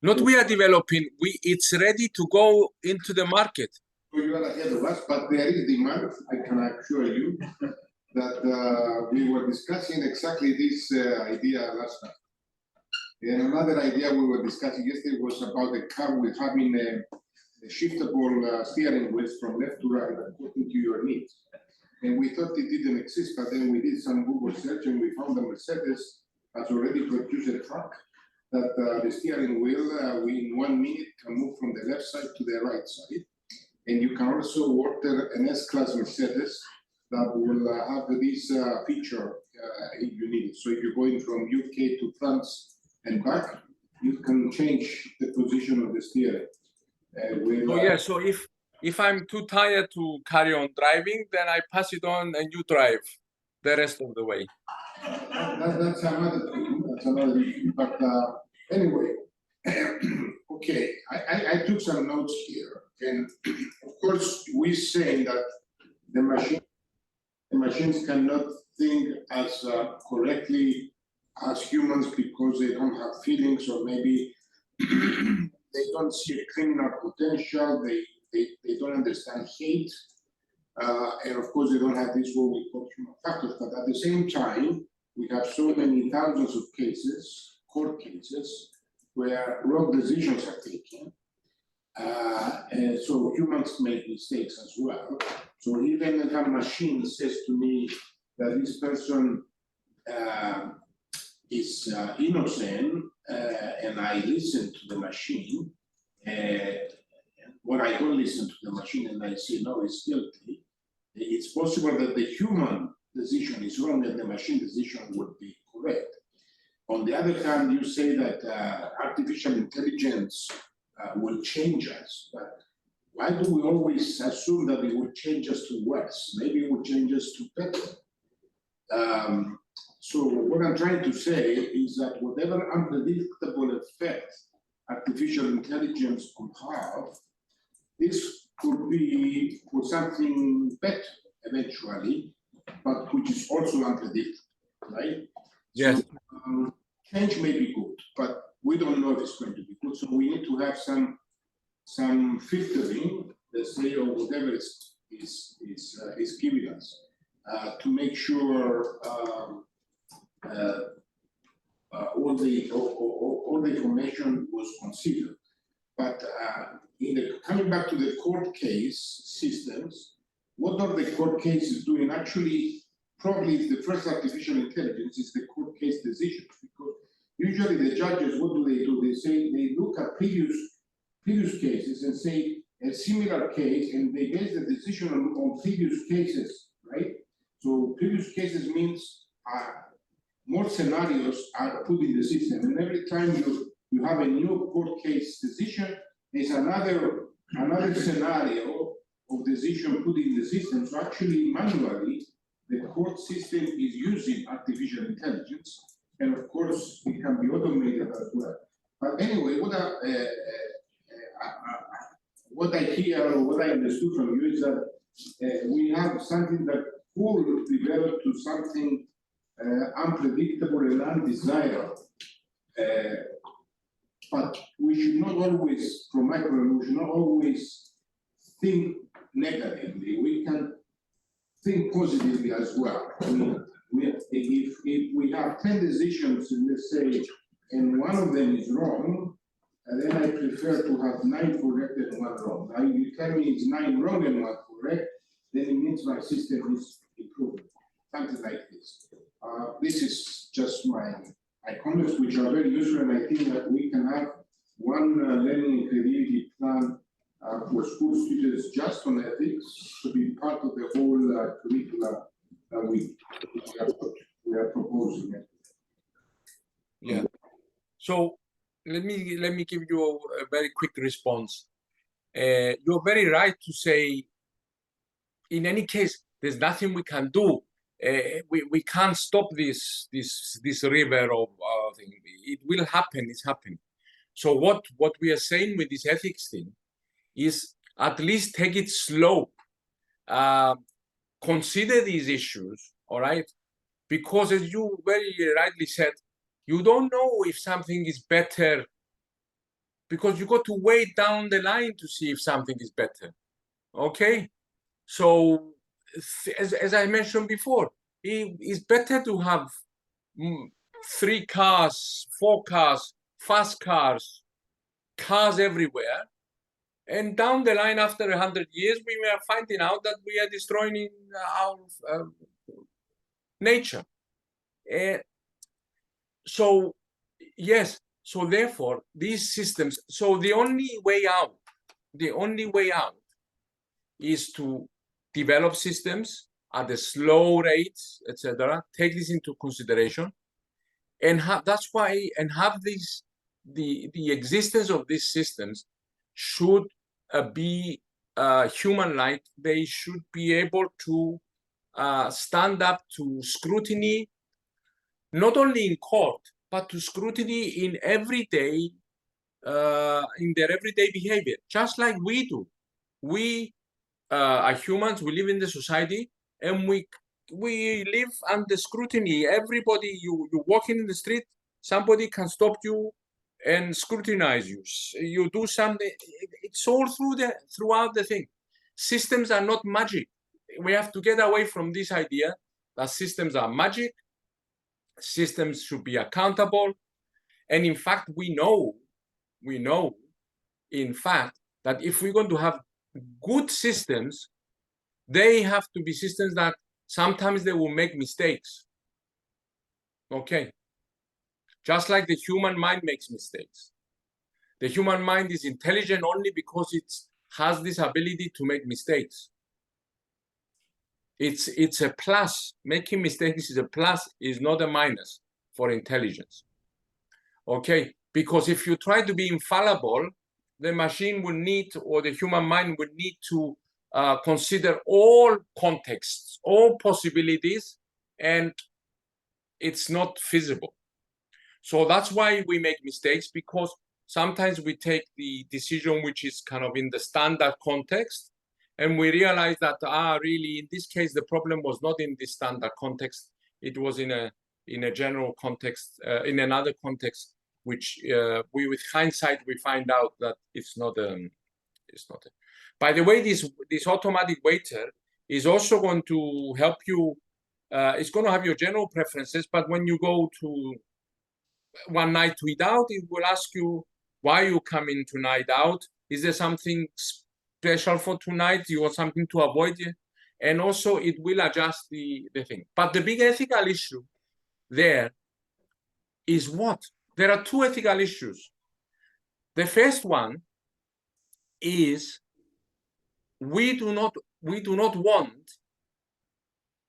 Not we are developing, it's ready to go into the market. So you are ahead of us, but there is demand, I can assure you, that we were discussing exactly this idea last night. And another idea we were discussing yesterday was about the car with having a shiftable steering wheels from left to right according to your needs. And we thought it didn't exist, but then we did some Google search and we found that Mercedes has already produced a truck that the steering wheel in 1 minute can move from the left side to the right side. And you can also order an S-Class Mercedes that will have this feature if you need it. So if you're going from UK to France and back, you can change the position of the steering. So if I'm too tired to carry on driving, then I pass it on and you drive the rest of the way. That's another thing. That's another issue. But anyway, okay, I took some notes here, and of course we're saying that the machines cannot think as correctly as humans because they don't have feelings, or maybe they don't see a criminal potential, they don't understand hate, and of course they don't have this what we call human factors. But at the same time, we have so many thousands of cases, court cases, where wrong decisions are taken. And so humans make mistakes as well. So even if a machine says to me that this person is innocent, and I listen to the machine, or I don't listen to the machine and I say, no, it's guilty, it's possible that the human decision is wrong and the machine decision would be correct. On the other hand, you say that artificial intelligence will change us, but why do we always assume that it will change us to worse? Maybe it will change us to better. So what I'm trying to say is that whatever unpredictable effect artificial intelligence could have, this could be for something better eventually, but which is also unpredictable, right? Yes. So, change may be good, but we don't know if it's going to be good. So we need to have some filtering, let's say, or whatever is giving us, to make sure all the information was considered. But coming back to the court case systems, what are the court cases doing? Actually, probably the first artificial intelligence is the court case decisions, because usually the judges, what do? They look at previous cases and say a similar case, and they base the decision on previous cases, right? So previous cases means more scenarios are put in the system, and every time you have a new court case decision, there's another scenario of decision put in the system. So actually, manually, the court system is using artificial intelligence, and of course, it can be automated as well. But anyway, what I hear or what I understood from you is that we have something that could develop to something unpredictable and undesirable. But we should not always, from my point of view, we should not always think negatively. We can think positively as well. If we have 10 decisions, let's say, and one of them is wrong, then I prefer to have 9 correct and 1 wrong. Now, if you tell me it's 9 wrong and 1 correct, then it means my system is improving. Something like this. This is just my comments, which are very useful, and I think that we can have one learning and creativity plan for school students just on ethics to be part of the whole curricula that we are proposing. Yeah. So let me give you a very quick response. You're very right to say, in any case, there's nothing we can do. We can't stop this river of thing. It will happen. It's happening. So what we are saying with this ethics thing is at least take it slow. Consider these issues, all right? Because as you very rightly said, you don't know if something is better, because you got to wait down the line to see if something is better. Okay? So as I mentioned before, it's better to have 3 cars, 4 cars, fast cars everywhere. And down the line, after 100 years, we are finding out that we are destroying our nature. So, yes, so therefore, these systems, so the only way out is to develop systems at a slow rate, etc. Take this into consideration, and that's why, and have these, the existence of these systems should be human-like. They should be able to stand up to scrutiny, not only in court, but to scrutiny in everyday, in their everyday behavior, just like we do. We are humans. We live in the society, and we live under scrutiny. Everybody, you walking in the street, somebody can stop you and scrutinize you. You do something. It's all throughout the thing. Systems are not magic. We have to get away from this idea that systems are magic. Systems should be accountable. And in fact, we know, in fact, that if we're going to have good systems, they have to be systems that sometimes they will make mistakes. Okay. Just like the human mind makes mistakes. The human mind is intelligent only because it has this ability to make mistakes. It's a plus. Making mistakes is a plus, is not a minus for intelligence. Okay, because if you try to be infallible, the machine will need, or the human mind will need to consider all contexts, all possibilities, and it's not feasible. So that's why we make mistakes, because sometimes we take the decision which is kind of in the standard context, and we realize that, really, in this case, the problem was not in the standard context. It was in a general context, in another context, which we, with hindsight, we find out that it's not. By the way, this automatic waiter is also going to help you. It's going to have your general preferences, but when you go to one night to eat out, it will ask you why you come in tonight out. Is there something special for tonight? You want something to avoid? And also it will adjust the thing. But the big ethical issue there is what? There are two ethical issues. The first one is we do not want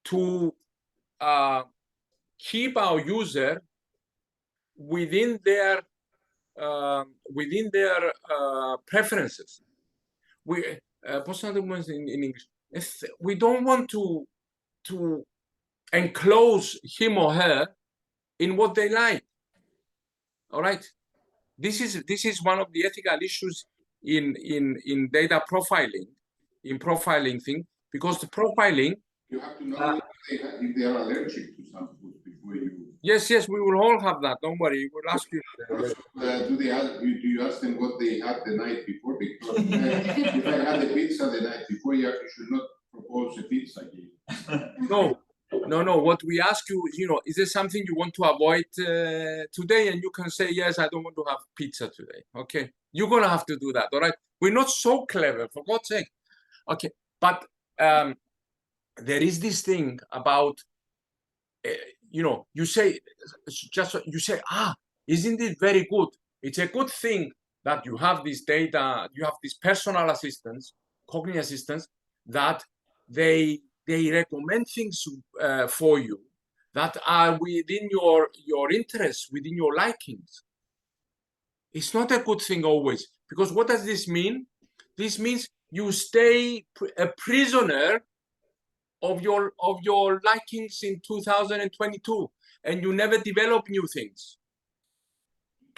to keep our user within their preferences. We in English. We don't want to enclose him or her in what they like. All right. This is one of the ethical issues in data profiling, in profiling thing, because the profiling. You have to know if they are allergic to some food before you. Yes, we will all have that. Don't worry. We'll ask you. Do you ask them what they had the night before? Because if I had a pizza the night before, you should not propose a pizza again. No. What we ask you, is there something you want to avoid today? And you can say, yes, I don't want to have pizza today. Okay. You're going to have to do that. All right. We're not so clever, for God's sake. Okay. But there is this thing about, you say, isn't it very good? It's a good thing that you have this data, you have these personal assistants, cognitive assistants, that they recommend things for you that are within your interests, within your likings. It's not a good thing always, because what does this mean? This means you stay a prisoner of your likings in 2022, and you never develop new things.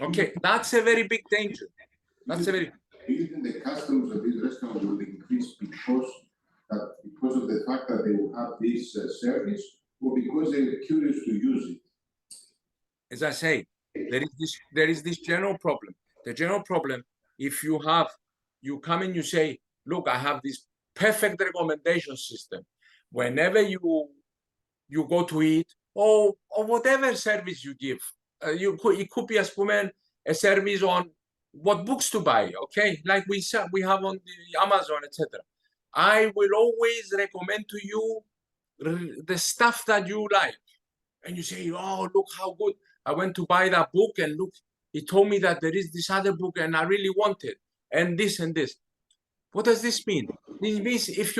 Okay, that's a very big danger. That's a very. Do you think the customers of this restaurant will increase because of the fact that they will have this service, or because they're curious to use it? As I say, there is this general problem. The general problem, if you come and you say, look, I have this perfect recommendation system. Whenever you go to eat, or whatever service you give, it could be a service on what books to buy, okay? Like we have on the Amazon, etc. I will always recommend to you the stuff that you like. And you say, oh, look how good. I went to buy that book, and look, he told me that there is this other book and I really want it. And this and this. What does this mean? This means if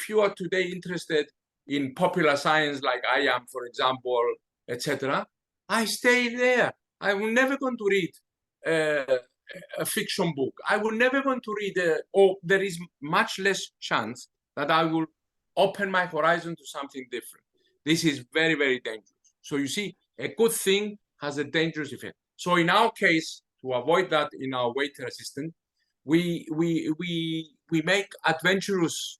you are today interested in popular science, like I am, for example, etc., I stay there. I will never going to read a fiction book. I will never going to read, or there is much less chance that I will open my horizon to something different. This is very, very dangerous. So you see, a good thing has a dangerous effect. So in our case, to avoid that in our waiter assistant, we make adventurous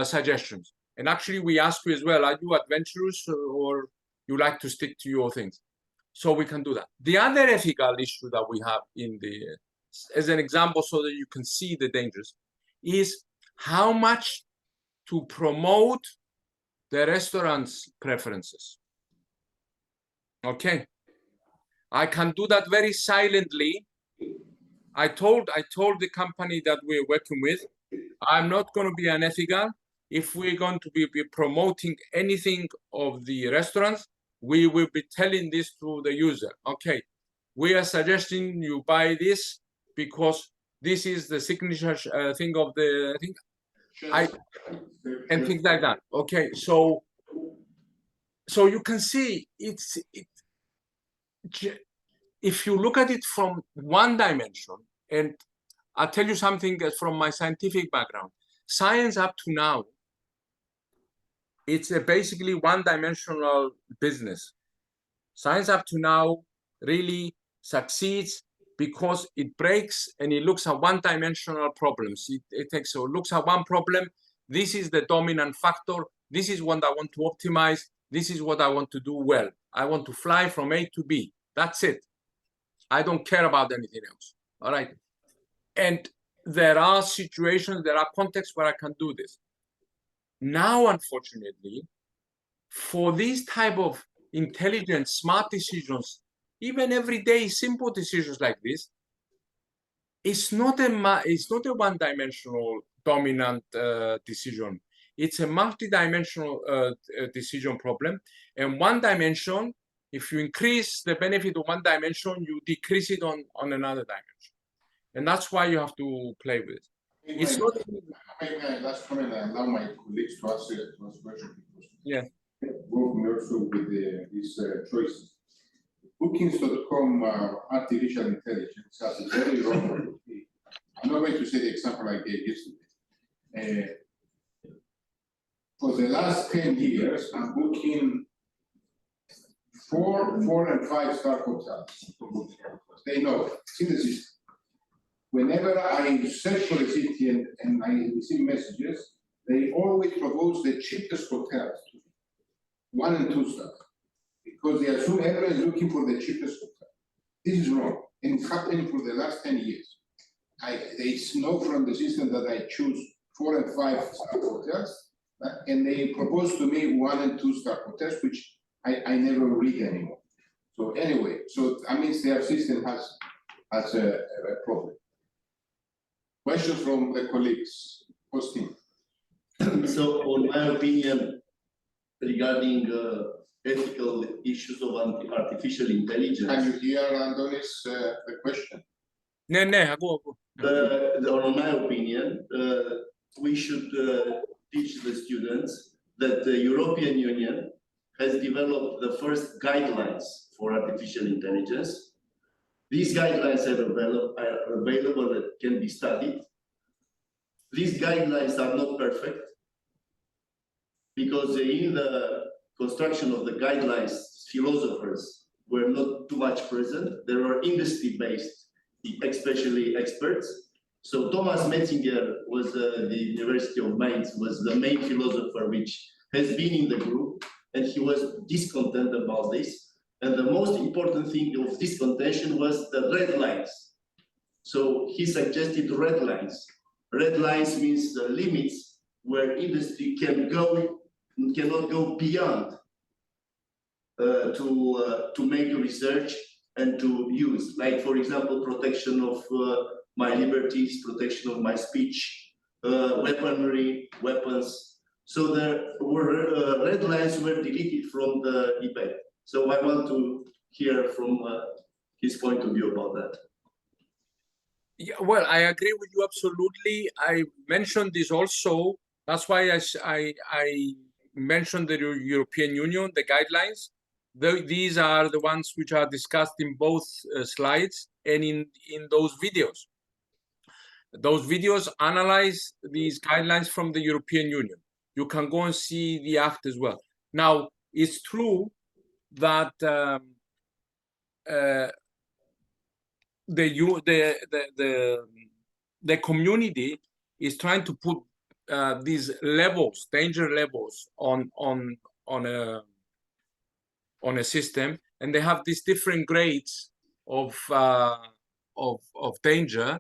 suggestions. And actually, we ask you as well, are you adventurous or you like to stick to your things? So we can do that. The other ethical issue that we have as an example, so that you can see the dangers, is how much to promote the restaurant's preferences. Okay, I can do that very silently. I told the company that we're working with, I'm not going to be unethical. If we're going to be promoting anything of the restaurants, we will be telling this to the user. Okay, we are suggesting you buy this because this is the signature thing of the thing, and things like that. Okay, so you can see if you look at it from one dimension, and I'll tell you something from my scientific background. Science up to now, it's a basically one-dimensional business. Science up to now really succeeds because it breaks and it looks at one-dimensional problems. It looks at one problem. This is the dominant factor. This is what I want to optimize. This is what I want to do well. I want to fly from A to B. That's it. I don't care about anything else. All right. And there are situations, there are contexts where I can do this. Now, unfortunately, for these type of intelligent, smart decisions, even everyday simple decisions like this, it's not a one-dimensional dominant decision. It's a multi-dimensional decision problem. And one dimension, if you increase the benefit of one dimension, you decrease it on another dimension. And that's why you have to play with it. It's not. Last comment, I allow my colleagues to answer questions. Yeah. Working also with these choices. Bookings.com artificial intelligence has a very wrong. I'm not going to say the example I gave yesterday. For the last 10 years, I'm booking 4 and 5-star hotels. They know it's in the system. Whenever I search for a city and I receive messages, they always propose the cheapest hotels, 1 and 2 stars, because they assume everyone is looking for the cheapest hotel. This is wrong, and it's happening for the last 10 years. They know from the system that I choose 4 and 5-star hotels, and they propose to me 1 and 2-star hotels, which I never read anymore. So anyway, so that means their system has a problem. Questions from the colleagues. Posting. So, on my opinion, regarding ethical issues of artificial intelligence. Can you hear Andonis the question? No, go. On my opinion, we should teach the students that the European Union has developed the first guidelines for artificial intelligence. These guidelines are available that can be studied. These guidelines are not perfect because in the construction of the guidelines, philosophers were not too much present. There are industry-based, especially experts. So Thomas Metzinger was the University of Mainz, was the main philosopher which has been in the group, and he was discontent about this. And the most important thing of this contention was the red lines. So he suggested red lines. Red lines means the limits where industry cannot go beyond to make research and to use. Like, for example, protection of my liberties, protection of my speech, weaponry, weapons. So the red lines were deleted from the debate. So I want to hear from his point of view about that. Yeah, well, I agree with you absolutely. I mentioned this also. That's why I mentioned the European Union, the guidelines. These are the ones which are discussed in both slides and in those videos. Those videos analyze these guidelines from the European Union. You can go and see the act as well. Now, it's true that the community is trying to put these levels, danger levels on a system, and they have these different grades of danger.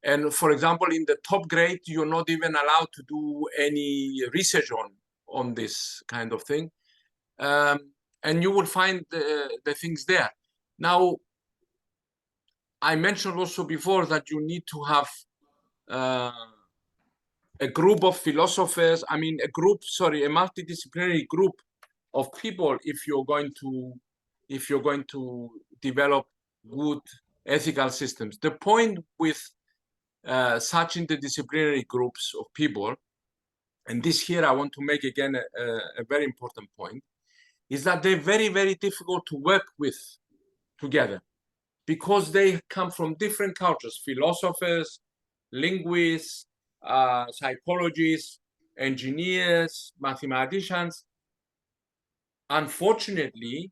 And for example, in the top grade, you're not even allowed to do any research on this kind of thing, and you will find the things there. Now, I mentioned also before that you need to have a group of philosophers. I mean, a multidisciplinary group of people if you're going to develop good ethical systems. The point with such interdisciplinary groups of people, and this here I want to make again a very important point, is that they're very, very difficult to work with together because they come from different cultures: philosophers, linguists, psychologists, engineers, mathematicians. Unfortunately,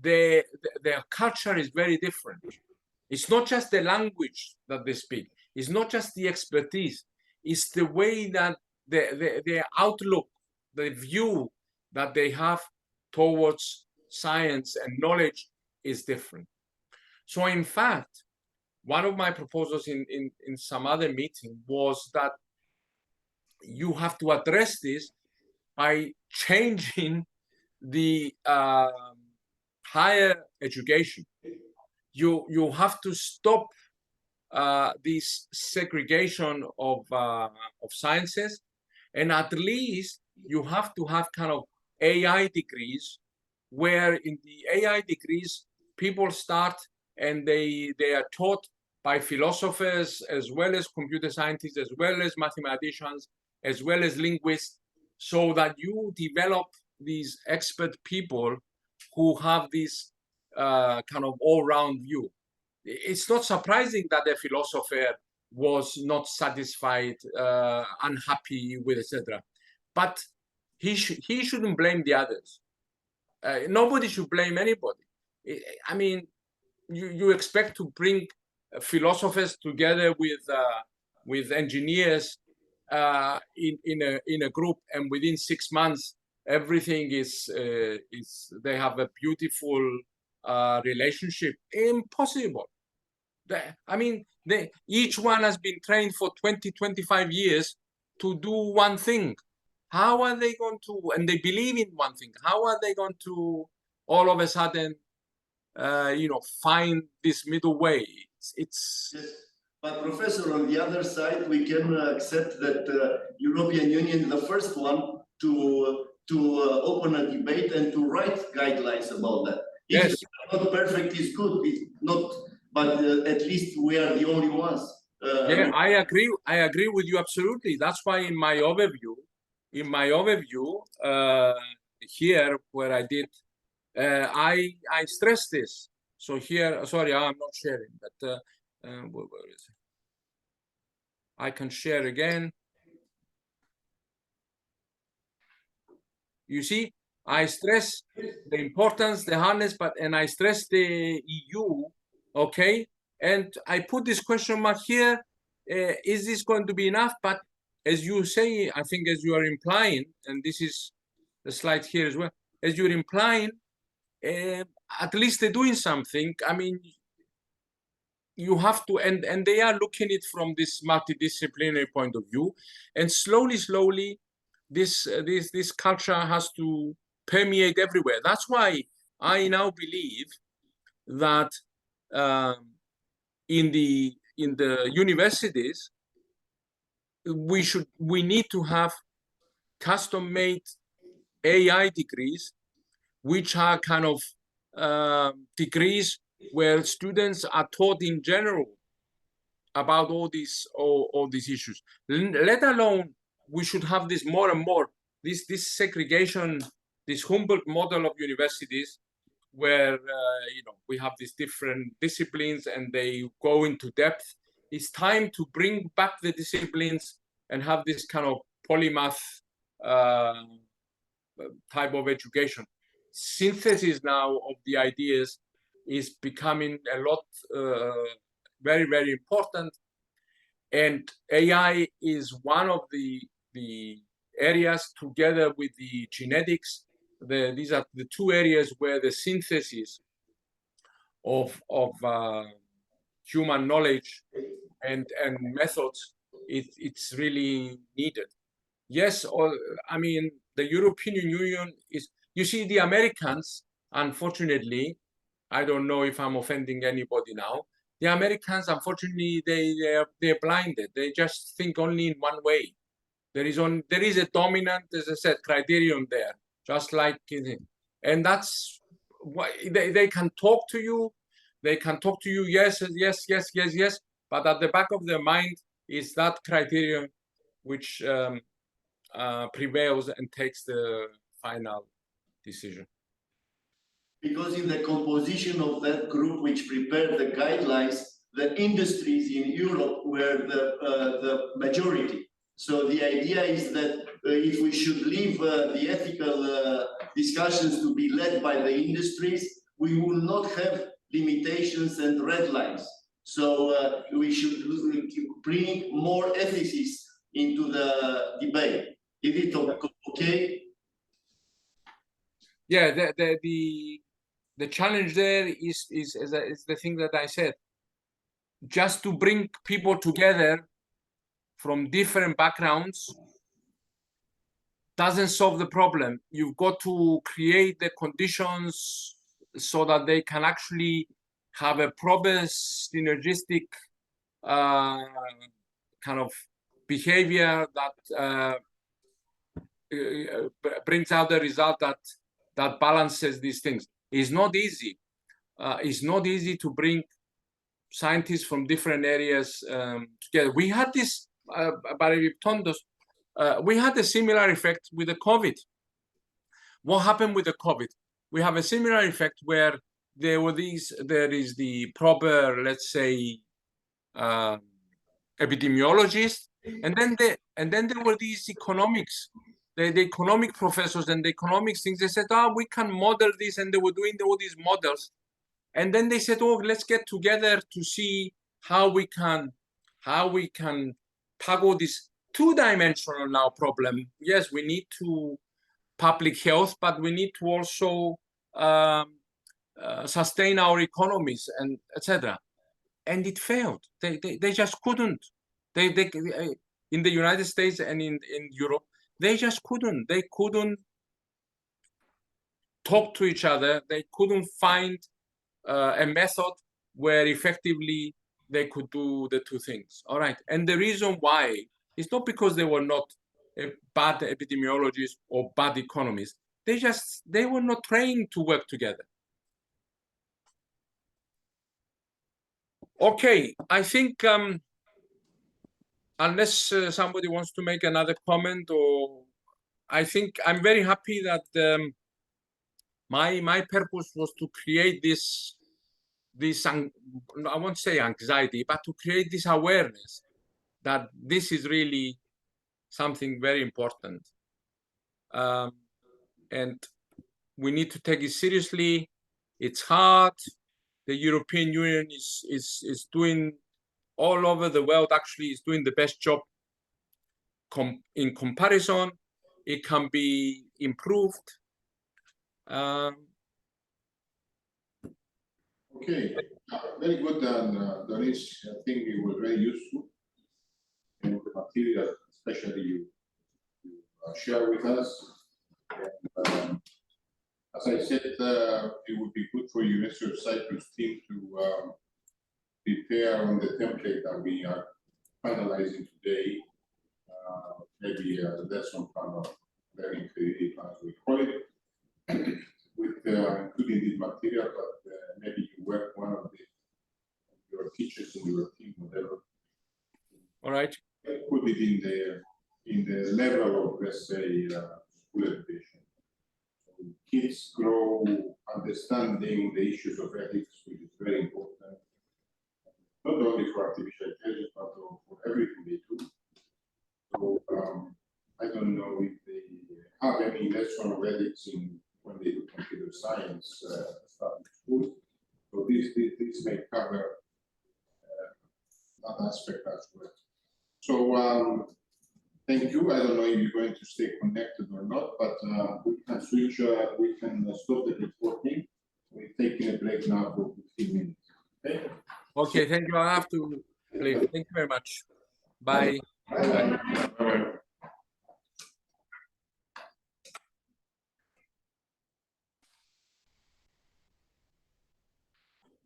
their culture is very different. It's not just the language that they speak. It's not just the expertise. It's the way that their outlook, the view that they have towards science and knowledge is different. So in fact, one of my proposals in some other meeting was that you have to address this by changing the higher education. You have to stop this segregation of sciences, and at least you have to have kind of AI degrees, where in the AI degrees people start and they are taught by philosophers as well as computer scientists, as well as mathematicians, as well as linguists, so that you develop these expert people who have this kind of all-round view. It's not surprising that the philosopher was not satisfied, unhappy with, etc. But he shouldn't blame the others. Nobody should blame anybody. I mean, you expect to bring philosophers together with engineers in a group, and within 6 months everything is they have a beautiful relationship. Impossible. I mean, each one has been trained for 20-25 years to do one thing. How are they going to, and they believe in one thing, how are they going to all of a sudden find this middle way? It's yes. But Professor, on the other side, we can accept that European Union is the first one to open a debate and to write guidelines about that. If yes. it's not perfect, it's good. It's not, but at least we are the only ones. Yeah, I agree with you absolutely. That's why in my overview, here where I did, I stress this. So here, sorry, I'm not sharing, but where is it? I can share again. You see, I stress the importance, the harness, and I stress the EU, okay? And I put this question mark here, is this going to be enough? But as you say, I think as you are implying, and this is the slide here as well, as you're implying, at least they're doing something. I mean, you have to, and they are looking at it from this multidisciplinary point of view, and slowly, this culture has to permeate everywhere. That's why I now believe that in the universities we need to have custom-made AI degrees, which are kind of degrees where students are taught in general about all these issues. Let alone we should have this more and more, this segregation, this Humboldt model of universities, where we have these different disciplines and they go into depth. It's time to bring back the disciplines and have this kind of polymath type of education. Synthesis now of the ideas is becoming a lot very, very important, and AI is one of the the areas together with the genetics. These are the two areas where the synthesis of human knowledge and methods, it's really needed. Yes, I mean, the European Union is, you see, the Americans, unfortunately, I don't know if I'm offending anybody now, the Americans, unfortunately, they're blinded. They just think only in one way. There is a dominant, as I said, criterion there, just like, and that's why they can talk to you. They can talk to you, yes, yes, yes, yes, yes, but at the back of their mind is that criterion which prevails and takes the final decision. Because in the composition of that group which prepared the guidelines, the industries in Europe were the majority. So the idea is that if we should leave the ethical discussions to be led by the industries, we will not have limitations and red lines. So we should bring more ethicists into the debate. Is it okay? Yeah, the challenge there is the thing that I said. Just to bring people together from different backgrounds doesn't solve the problem. You've got to create the conditions so that they can actually have a proper synergistic kind of behavior that brings out the result that balances these things. It's not easy. It's not easy to bring scientists from different areas together. We had this, we had a similar effect with the COVID. What happened with the COVID? We have a similar effect where there is the proper, let's say, epidemiologists, and then there were these economics, the economic professors and the economics things. They said, we can model this, and they were doing all these models. And then they said, let's get together to see how we can tackle this two-dimensional now problem. Yes, we need to public health, but we need to also sustain our economies and etc. And it failed. They just couldn't. They in the United States and in Europe, they just couldn't. They couldn't talk to each other. They couldn't find a method where effectively they could do the two things. All right. And the reason why is not because they were not bad epidemiologists or bad economists. They were not trained to work together. Okay, I think unless somebody wants to make another comment, or I think I'm very happy that my purpose was to create this I won't say anxiety, but to create this awareness that this is really something very important, and we need to take it seriously. It's hard. The European Union is doing, all over the world actually, is doing the best job in comparison. It can be improved. Okay, very good, Doris. I think it was very useful, and the material, especially you share with us. And, as I said, it would be good for University of Cyprus team to prepare on the template that we are finalizing today. Maybe a lesson plan or learning creative, as we call it, with including this material, but maybe you work one of your teachers in your team, whatever. All right. Put it in the level of, let's say, school education. So kids grow understanding the issues of ethics, which is very important, not only for artificial intelligence, but for everything they do. So I don't know if they have any lesson of ethics when they do computer science stuff in school. So this may cover that aspect as well. So Thank you. I don't know if you're going to stay connected or not, but we can switch. We can stop the recording. We're taking a break now for 15 minutes. Okay. Okay, thank you. I have to leave. Thank you very much. Bye. Bye.